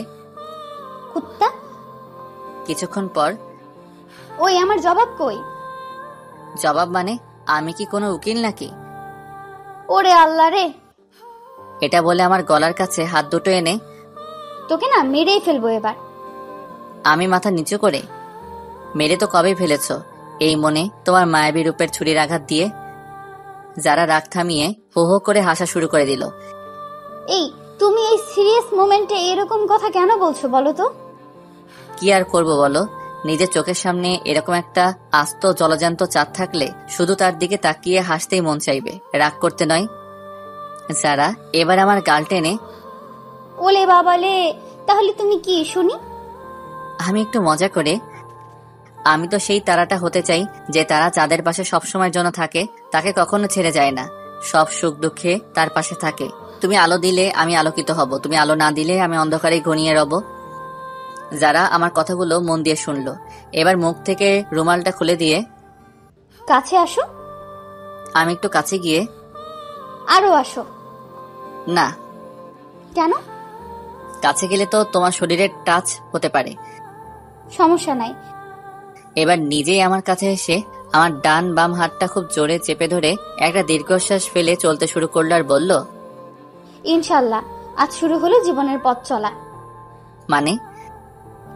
কুত্তা। কিছুক্ষণ পর, ওই আমার জবাব কই? জবাব মানে আমি কি কোনো উকিল নাকি? ওরে আল্লাহ রে! এটা বলে আমার গলার কাছে হাত দুটো এনে তোকে না মেরেই ফেলবো এবার। আমি মাথা নিচু করে, মেরে তো কবে ফেলেছ? এই মনে তোমার মায়াবী রূপের ছুরির আঘাত দিয়ে যারা রাগ থামিয়ে হো হো করে হাসা শুরু করে দিল। এই তুমি এই সিরিয়াস মোমেন্টে এরকম কথা কেন বলছো বলো তো? কি আর করব বলো, নিজের চোখের সামনে এরকম একটা আস্ত জলজান্ত চাঁদ থাকলে শুধু তার দিকে তাকিয়ে হাসতেই মন চাইবে, রাগ করতে নয়। যারা এবার আমার গাল টেনে, ওলে বাবালে, তাহলে তুমি কি শুনি? আমি একটু মজা করে, আমি তো সেই তারাটা হতে চাই যে তারা চাঁদের পাশে সবসময়ের জন্য থাকে, তাকে কখনো ছেড়ে যায় না, সব সুখ দুঃখে তার পাশে থাকে। তুমি আলো দিলে আমি আলোকিত হব, তুমি আলো না দিলে আমি অন্ধকারে ঘনিয়ে রব। যারা আমার কথাগুলো মন দিয়ে শুনলো। এবার মুখ থেকে রুমালটা খুলে দিয়ে, কাছে আসো। আমি একটু কাছে গিয়ে, আরো আসো। না। কেন? কাছে গেলে তো তোমার শরীরের টাচ হতে পারে। সমস্যা নাই। এবার নিজেই আমার কাছে এসে আমার ডান বাম হাতটা খুব জোরে চেপে ধরে একটা দীর্ঘশ্বাস ফেলে চলতে শুরু করলো আর বলল, ইনশাল্লাহ আজ শুরু হলো জীবনের পথ চলা। মানে?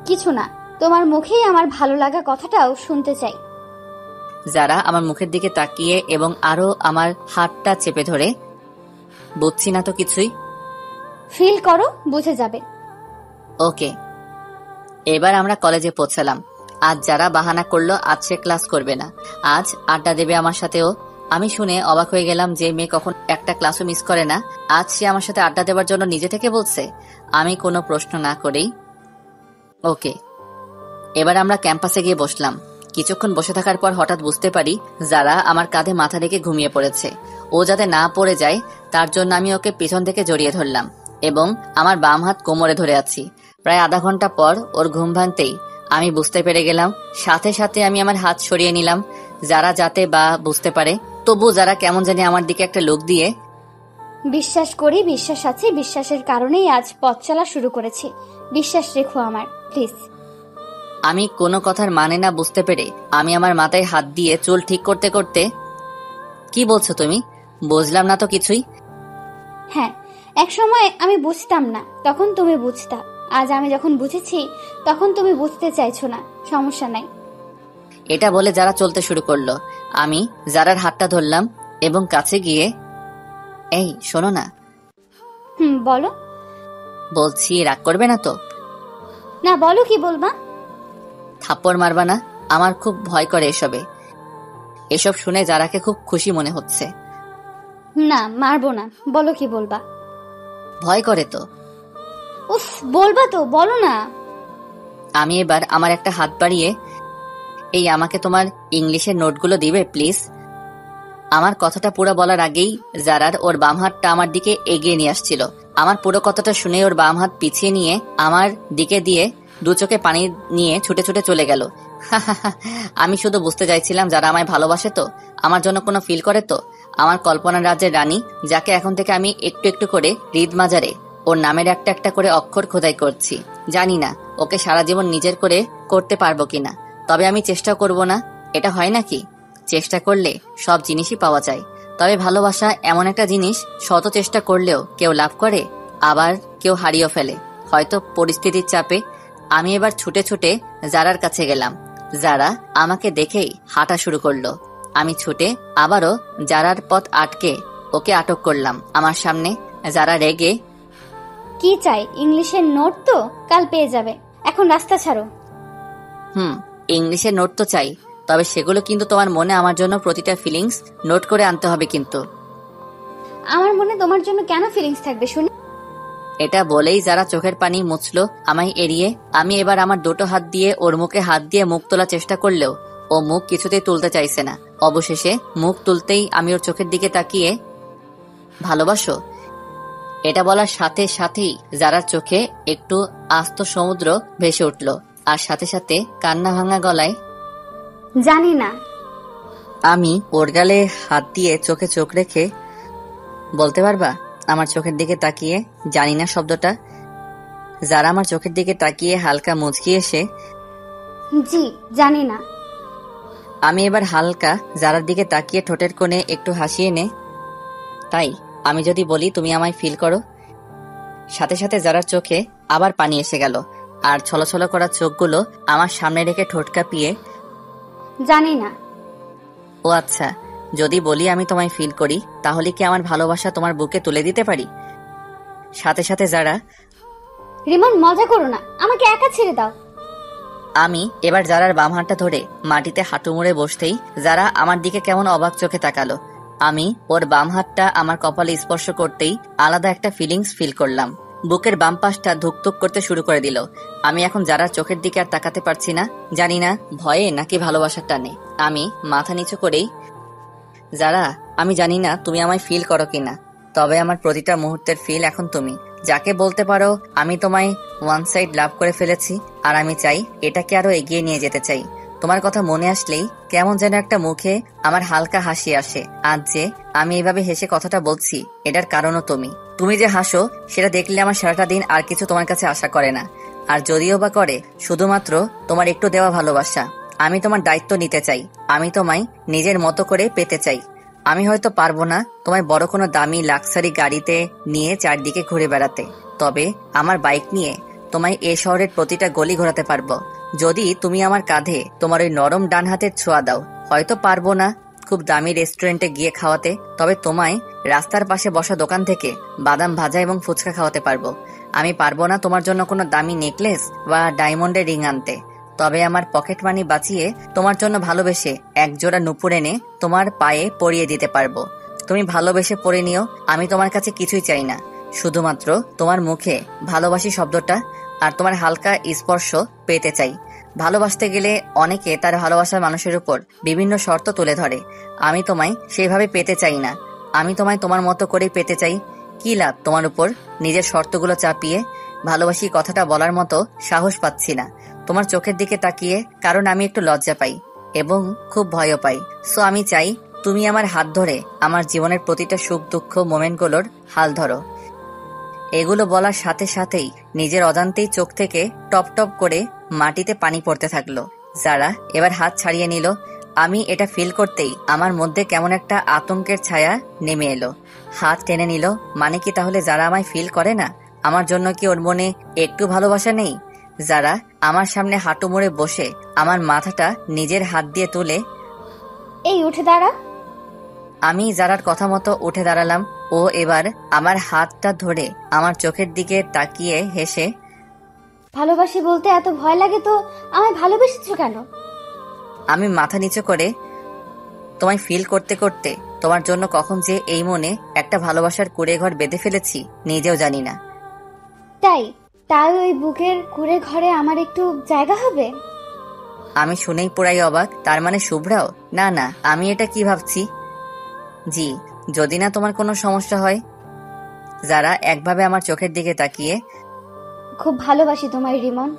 কিছু না, তোমার মুখেই আমার ভালো লাগা কথাটাও শুনতে চাই। যারা আমার মুখের দিকে তাকিয়ে এবং আরো আমার হাতটা চেপে ধরে, বুঝছি না তো কিছুই। ফিল করো, বুঝে যাবে। ওকে। এবার আমরা কলেজে পৌঁছালাম। আজ যারা বাহানা করলো আজ সে ক্লাস করবে না, আজ আড্ডা দেবে আমার সাথেও। আমি শুনে অবাক হয়ে গেলাম যে মেয়ে কখন একটা ক্লাসও মিস করে না, আজ সে আমার সাথে আড্ডা দেওয়ার জন্য নিজে থেকে বলছে। আমি কোনো প্রশ্ন না করেই ওকে। এবার আমরা ক্যাম্পাসে গিয়ে বসলাম। কিছুক্ষণ বসে থাকার পর হঠাৎ বুঝতে পারি যারা আমার কাঁধে মাথা রেখে ঘুমিয়ে পড়েছে। ও যাতে না পড়ে যায় তার জন্য আমি ওকে পিছন থেকে জড়িয়ে ধরলাম এবং আমার বাম হাত কোমরে ধরে আছি। প্রায় আধা ঘন্টা পর ওর ঘুম ভাঙতেই আমি বুঝতে পেরে গেলাম। সাথে সাথে আমি আমার হাত সরিয়ে নিলাম যারা যাতে বা বুঝতে পারে। তবু যারা কেমন জানি আমার দিকে একটা লোক দিয়ে, বিশ্বাস করি, বিশ্বাস আছে, বিশ্বাসের কারণেই আজ পথ চলা শুরু করেছি। বিশ্বাস রেখো আমার, প্লিজ। আমি কোনো কথার মানে না বুঝতে পেরে আমি আমার মাথায় হাত দিয়ে চুল ঠিক করতে করতে, কি বলছো তুমি? বুঝলাম না তো কিছুই। হ্যাঁ, এক সময় আমি বুঝতাম না, তখন তুমি বুঝতা। আজ আমি যখন বুঝেছি তখন তুমি বুঝতে চাইছো না, সমস্যা নাই। এটা বলে যারা চলতে শুরু করলো। আমি যারার হাতটা ধরলাম এবং কাছে গিয়ে, এই শোনো না। বলো। বলছি রাগ করবে না তো? না, বলো, কি বলবা? থাপ্পড় মারবা না? আমার খুব ভয় করে এসবে। এসব শুনে যারাকে খুব খুশি মনে হচ্ছে। না, মারবো না, বলো কি বলবা। ভয় করে তো? উফ, বলবা তো, বলো না। আমি এবার আমার একটা হাত বাড়িয়ে, এই আমাকে তোমার ইংলিশের নোটগুলো দিবে প্লিজ। আমার কথাটা পুরো বলার আগেই জারার ওর বাম হাতটা আমার দিকে এগিয়ে নিয়ে আসছিল। আমার পুরো কথাটা শুনে ওর বাম হাত পিছিয়ে নিয়ে আমার দিকে দিয়ে দু চোখে পানি নিয়ে ছুটে ছুটে চলে গেল। আমি শুধু বুঝতে চাইছিলাম যারা আমায় ভালোবাসে তো, আমার জন্য কোনো ফিল করে তো। আমার কল্পনার রাজ্যের রানী, যাকে এখন থেকে আমি একটু একটু করে হৃদ মাজারে ওর নামের একটা একটা করে অক্ষর খোদাই করছি। জানি না ওকে সারা জীবন নিজের করে করতে পারবো কিনা, তবে আমি চেষ্টা করব না। এটা হয় নাকি? চেষ্টা করলে সব জিনিসই পাওয়া যায়। তবে ভালোবাসা এমন একটা জিনিস, শত চেষ্টা করলেও কেউ লাভ করে, আবার কেউ হারিয়েও ফেলে, হয়তো পরিস্থিতির চাপে। আমি এবার ছুটে ছুটে জারার কাছে গেলাম। যারা আমাকে দেখেই হাঁটা শুরু করলো। আমি ছুটে আবারও যারার পথ আটকে ওকে আটক করলাম আমার সামনে। যারা রেগে, কি চাই? ইংলিশের নোট তো কাল পেয়ে যাবে, এখন রাস্তা ছাড়ো। ইংলিশের নোট তো চাই, তবে সেগুলো কিন্তু তোমার মনে আমার জন্য প্রতিটা ফিলিংস নোট করে আনতে হবে কিন্তু। আমার মনে তোমার জন্য কেন ফিলিংস থাকবে শুনি? এটা বলেই যারা চোখের পানি মুছলো আমায় এড়িয়ে। আমি এবার আমার দুটো হাত দিয়ে ওর মুখে হাত দিয়ে মুখ তোলার চেষ্টা করলেও ও মুখ কিছুতেই তুলতে চাইছে না। অবশেষে মুখ তুলতেই আমি ওর চোখের দিকে তাকিয়ে, ভালোবাসো? এটা বলার সাথে সাথেই যারা চোখে একটু আস্ত সমুদ্র ভেসে উঠল, আর সাথে সাথে কান্না ভাঙা গলায়, জানি না। আমি ওর গালে হাত দিয়ে চোখে চোখ রেখে, বলতে পারবা আমার চোখের দিকে তাকিয়ে জানি না শব্দটা? যারা আমার চোখের দিকে তাকিয়ে হালকা মুচকি এসে, জি জানি না। আমি এবার হালকা যারার দিকে তাকিয়ে ঠোঁটের কোণে একটু হাসি এনে, তাই আমি যদি বলি তুমি আমায় ফিল করো? সাথে সাথে যারার চোখে আবার পানি এসে গেল, আর ছলছল করা চোখগুলো আমার সামনে রেখে ঠোঁট কাঁপিয়ে, জানি না। ও আচ্ছা, যদি বলি আমি তোমায় ফিল করি তাহলে কি আমার ভালোবাসা তোমার বুকে তুলে দিতে পারি? সাথে সাথে যারা, রিমন মজা করো না, আমাকে একা ছেড়ে দাও। আমি এবার যারার বাম হাতটা ধরে মাটিতে হাঁটু মুড়ে বসতেই যারা আমার দিকে কেমন অবাক চোখে তাকালো। আমি ওর বাম হাতটা আমার কপালে স্পর্শ করতেই আলাদা একটা ফিলিংস ফিল করলাম। বুকের বাম পাশটা ধুকধুক করতে শুরু করে দিল। আমি এখন যারার চোখের দিকে আর তাকাতে পারছি না, জানি না ভয়ে নাকি ভালোবাসার টানে। আমি মাথা নিচু করেই, যারা আমি জানি না তুমি আমায় ফিল করো কিনা, তবে আমার প্রতিটা মুহূর্তের ফিল এখন তুমি। যাকে বলতে পারো আমি তোমায় ওয়ান সাইড লাভ করে ফেলেছি, আর আমি চাই এটাকে আরো এগিয়ে নিয়ে যেতে চাই। তোমার কথা মনে আসলেই কেমন যেন একটা মুখে আমার হালকা হাসি আসে। আজ যে আমি এভাবে হেসে কথাটা বলছি এটার কারণও তুমি। তুমি যে হাসো সেটা দেখলে আমার সারাটা দিন আর কিছু তোমার কাছে আশা করে না, আর যদিও বা করে শুধুমাত্র তোমার একটু দেওয়া ভালোবাসা। আমি তোমার দায়িত্ব নিতে চাই, আমি তোমায় নিজের মতো করে পেতে চাই। আমি হয়তো পারবো না তোমায় বড় কোনো দামি লাক্সারি গাড়িতে নিয়ে চারদিকে ঘুরে বেড়াতে, তবে আমার বাইক নিয়ে তোমায় এ শহরের প্রতিটা গলি ঘোরাতে পারবো। যদি তুমি আমার কাঁধে তোমার ওই নরম ডান হাতের ছোঁয়া দাও, হয়তো পারবো না খুব দামি রেস্টুরেন্টে গিয়ে খাওয়াতে, তবে তোমায় রাস্তার পাশে বসা দোকান থেকে বাদাম ভাজা এবং ফুচকা খাওয়াতে পারবো। আমি পারবো না তোমার জন্য কোনো দামি নেকলেস বা ডায়মন্ডের রিং আনতে, তবে আমার পকেট মানি বাঁচিয়ে তোমার জন্য ভালোবেসে এক জোড়া নুপুর এনে তোমার পায়ে পরিয়ে দিতে পারবো। তুমি ভালোবেসে পরে নিও, আমি তোমার কাছে কিছুই চাই না, শুধুমাত্র তোমার মুখে ভালোবাসি শব্দটা আর তোমার হালকা স্পর্শ পেতে চাই। ভালোবাসতে গেলে অনেকে তার ভালোবাসার মানুষের উপর বিভিন্ন শর্ত তুলে ধরে, আমি তোমায় সেইভাবে পেতে চাই না। আমি তোমায় তোমার মতো করেই পেতে চাই। কি লাভ তোমার উপর নিজের শর্তগুলো চাপিয়ে? ভালোবাসি কথাটা বলার মতো সাহস পাচ্ছি না তোমার চোখের দিকে তাকিয়ে, কারণ আমি একটু লজ্জা পাই এবং খুব ভয়ও পাই। সো আমি চাই তুমি আমার হাত ধরে আমার জীবনের প্রতিটা সুখ দুঃখ মোমেন্টগুলোর হাল ধরো। এগুলো বলার সাথে সাথেই নিজের অজান্তেই চোখ থেকে টপ টপ করে মাটিতে পানি পড়তে থাকলো। যারা এবার হাত ছাড়িয়ে নিল। আমি এটা ফিল করতেই আমার মধ্যে কেমন একটা আতঙ্কের ছায়া নেমে এলো। হাত টেনে নিল, মানে কি তাহলে যারা আমায় ফিল করে না? আমার জন্য কি ওর মনে একটু ভালোবাসা নেই? যারা আমার সামনে হাঁটু মুড়ে বসে আমার মাথাটা নিজের হাত দিয়ে তুলে, এই উঠে দাঁড়া। আমি যারার কথা মতো উঠে দাঁড়ালাম। ও এবার আমার হাতটা ধরে আমার চোখের দিকে তাকিয়ে হেসে, ভালোবাসি বলতে এত ভয় লাগে তো আমায় ভালোবেসেছো কেন? আমি মাথা নিচু করে, তোমায় ফিল করতে করতে তোমার জন্য কখন যে এই মনে একটা ভালোবাসার কুড়ে ঘর বেঁধে ফেলেছি নিজেও জানি না। তাই তাই ওই বুকের কুড়ে ঘরে আমার একটু জায়গা হবে? আমি শুনেই পুরাই অবাক। তার মানে শুভ্রাও? না না, আমি এটা কি ভাবছি? জি, যদি না তোমার কোনো সমস্যা হয়। যারা একভাবে আমার চোখের দিকে তাকিয়ে, খুব ভালোবাসি তোমায় রিমন।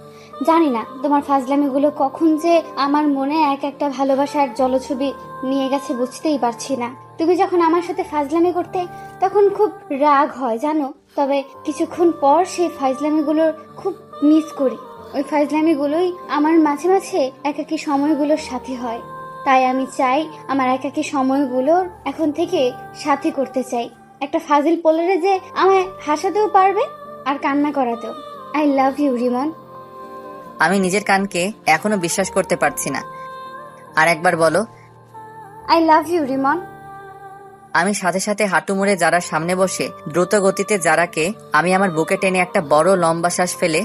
জানি না তোমার ফাজলামিগুলো কখন যে আমার মনে এক একটা ভালোবাসার জলছবি নিয়ে গেছে বুঝতেই পারছি না। তুমি যখন আমার সাথে ফাজলামি করতে তখন খুব রাগ হয় জানো, তবে কিছুক্ষণ পর সেই ফাজলামিগুলোর খুব মিস করি। ওই ফাজলামিগুলোই আমার মাঝে মাঝে একাকী সময়গুলোর সাথী হয়। তাই আমি চাই আমার একাকী সময়গুলোর এখন থেকে সাথী করতে চাই একটা ফাজিল পোলারে যে আমায় হাসাতেও পারবে আর কান্না করাতেও। I love you Rimon. আমি নিজের কানকে এখনো বিশ্বাস করতে পারছি না। আর একবার বলো। I love you Rimon. আমি সাথে সাথে হাঁটু মুড়ে যারার সামনে বসে দ্রুত গতিতে যারাকে আমি আমার বুকে টেনে একটা বড় লম্বা শ্বাস ফেলে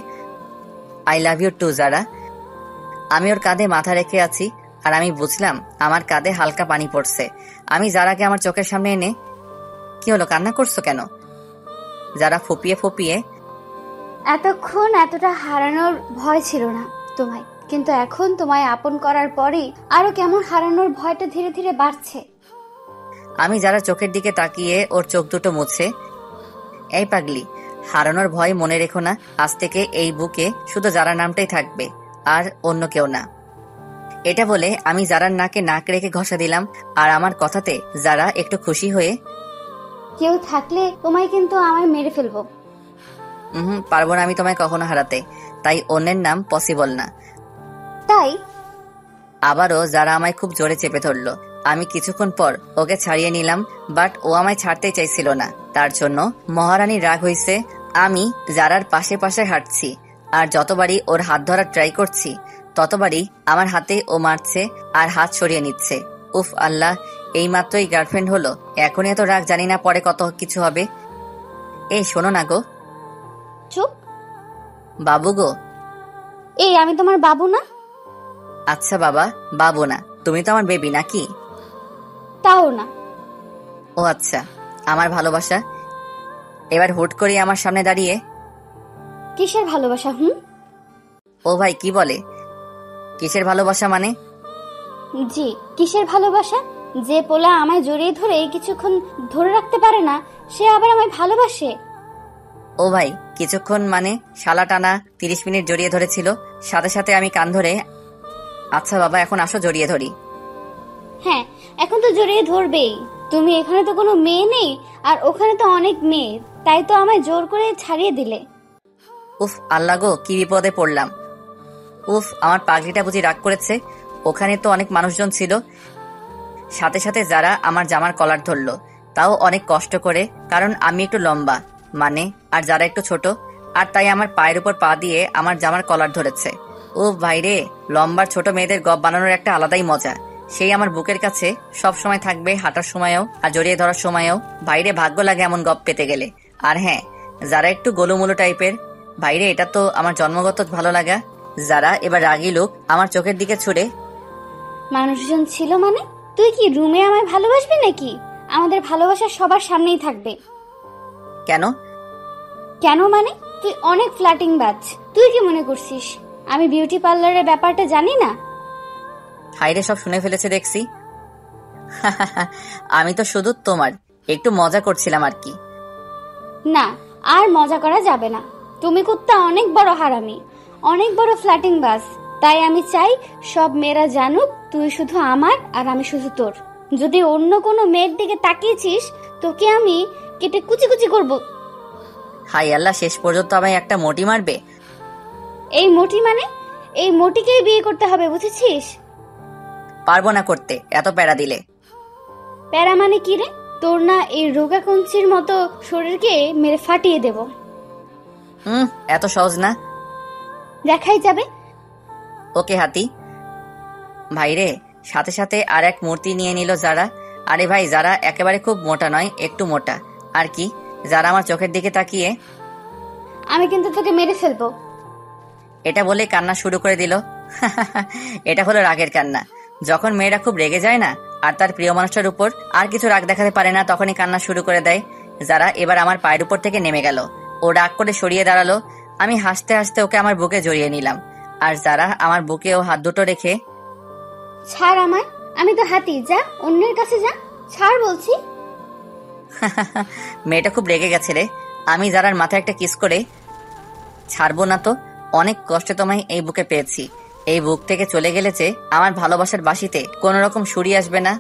আই লাভ ইউ টু যারা। আমি ওর কাঁধে মাথা রেখে আছি আর আমি বুঝলাম আমার কাঁধে হালকা পানি পড়ছে। আমি যারাকে আমার চোখের সামনে এনে, কি হলো, কান্না করছো কেন? যারা ফুপিয়ে ফুপিয়ে, এতক্ষণ এতটা হারানোর ভয় ছিল না তোমায়, কিন্তু এখন তোমায় আপন করার পরেই আরো কেমন হারানোর ভয়টা ধীরে ধীরে বাড়ছে। আমি যারা চোখের দিকে তাকিয়ে ওর চোখ দুটো মুছে, এই পাগলি, হারানোর ভয় মনে রেখো না, আজ থেকে এই বুকে শুধু যারা নামটাই থাকবে আর অন্য কেউ না। এটা বলে আমি যারার নাকে নাক রেখে ঘষা দিলাম আর আমার কথাতে যারা একটু খুশি হয়ে, কেউ থাকলে তোমায় কিন্তু আমায় মেরে ফেলবো। পারবো না আমি তোমায় কখনো হারাতে, তাই অন্যের নাম পসিবল না। তাই আবারও যারা আমায় খুব জোরে চেপে ধরলো। আমি কিছুক্ষণ পর ওকে ছাড়িয়ে নিলাম, বাট ও আমায় ছাড়তে চাইছিল না। তার জন্য মহারানী রাগ হইছে। আমি যারার পাশে পাশে হাঁটছি আর যতবারই ওর হাত ধরার ট্রাই করছি ততবারই আমার হাতে ও মারছে আর হাত সরিয়ে নিচ্ছে। উফ আল্লাহ, এই মাত্রই গার্লফ্রেন্ড হলো, এখনই এত রাগ, জানি না পরে কত কিছু হবে। এই শোনো না গো। চুপ। বাবু গো। এই আমি তোমার বাবু না? আচ্ছা বাবা, বাবু না, তুমি তো আমার বেবি নাকি? তাও না। ও আচ্ছা, আমার ভালোবাসা। এবার হুট করে আমার সামনে দাঁড়িয়ে, কিসের ভালোবাসা? ও ভাই কি বলে? কিসের ভালোবাসা মানে? জি, কিসের ভালোবাসা? যে পোলা আমায় জড়িয়ে ধরে কিছুক্ষণ ধরে রাখতে পারে না, সে আবার আমায় ভালোবাসে? ও ভাই কিছুক্ষণ মানে শালা টানা 30 মিনিট জড়িয়ে ধরেছিল, সাথে সাথে আমি কান ধরে, আচ্ছা বাবা এখন আসো জড়িয়ে ধরি। হ্যাঁ, এখন তো জড়িয়ে ধরবেই। তুমি এখানে তো কোনো মেয়ে নেই আর ওখানে তো অনেক মেয়ে, তাই তো আমায় জোর করে ছাড়িয়ে দিলে। উফ আল্লাহ গো, কি বিপদে পড়লাম। উফ, আমার পাগলিটা বুঝি রাগ করেছে। ওখানে তো অনেক মানুষজন ছিল। সাথে সাথে যারা আমার জামার কলার ধরলো, তাও অনেক কষ্ট করে, কারণ আমি একটু লম্বা মানে, আর যারা একটু ছোট, আর তাই আমার পায়ের উপর পা দিয়ে আমার জামার কলার ধরেছে। ও ভাইরে, লম্বার ছোট মেয়েদের গপ বানানোর একটা আলাদাই মজা। সেই আমার বুকের কাছে সব সময় থাকবে, হাঁটার সময়ও আর জড়িয়ে ধরার সময়ও। ভাইরে, ভাগ্য লাগে এমন গপ পেতে গেলে। আর হ্যাঁ, যারা একটু গোলুমুলু টাইপের, ভাইরে এটা তো আমার জন্মগত ভালো লাগা। যারা এবার রাগী লোক আমার চোখের দিকে ছুড়ে, মানুষজন ছিল মানে? তুই কি রুমে আমায় ভালোবাসবি নাকি? আমাদের ভালোবাসা সবার সামনেই থাকবে। কেন? কেন মানে? তুই অনেক ফ্ল্যাটিং বাজ। তুই কি মনে করছিস আমি বিউটি পার্লারের ব্যাপারটা জানি না? হাইরে, সব শুনে ফেলেছে দেখছি। আমি তো শুধু তোমার একটু মজা করছিলাম আর কি। না, আর মজা করা যাবে না। তুমি কুত্তা অনেক বড় হারামি, অনেক বড় ফ্ল্যাটিং বাজ। তাই আমি চাই সব মেয়েরা জানুক তুই শুধু আমার আর আমি শুধু তোর। যদি অন্য কোনো মেয়ের দিকে তাকিয়েছিস তোকে আমি কেটে কুচি কুচি করব। হাই আল্লাহ, শেষ পর্যন্ত আমায় একটা মোটি মারবে? এই মোটি মানে? এই মোটিকেই বিয়ে করতে হবে, বুঝেছিস? পারবো না করতে, এত প্যারা দিলে। প্যারা মানে কি রে? তোর না এই রোগা কঞ্চির মতো শরীরকে মেরে ফাটিয়ে দেব। এত সহজ না। দেখাই যাবে। ওকে হাতি। ভাইরে, সাথে সাথে আর এক মূর্তি নিয়ে নিল যারা। আরে ভাই, যারা একেবারে খুব মোটা নয়, একটু মোটা আর কি। যারা আমার চোখের দিকে তাকিয়ে, আমি কিন্তু তোকে মেরে ফেলবো। এটা বলে কান্না শুরু করে দিল। এটা হলো রাগের কান্না। যখন মেয়েরা খুব রেগে যায় না আর তার প্রিয় মানুষটার উপর আর কিছু রাগ দেখাতে পারে না, তখনই কান্না শুরু করে দেয়। যারা এবার আমার পায়ের উপর থেকে নেমে গেল, ও রাগ করে সরিয়ে দাঁড়ালো। আমি হাসতে হাসতে ওকে আমার বুকে জড়িয়ে নিলাম, আর যারা আমার বুকে ও হাত দুটো রেখে, ছাড় আমায়, আমি তো হাতি, যা অন্যের কাছে যা, ছাড় বলছি। মেয়েটা খুব রেগে গেছে রে। আমি যারার মাথায় একটা কিস করে, ছাড়বো না তো, অনেক কষ্টে তোমায় এই বুকে পেয়েছি। এই বুক থেকে চলে গেলে যে আমার ভালোবাসার বাঁশিতে কোনো রকম সুরি আসবে না।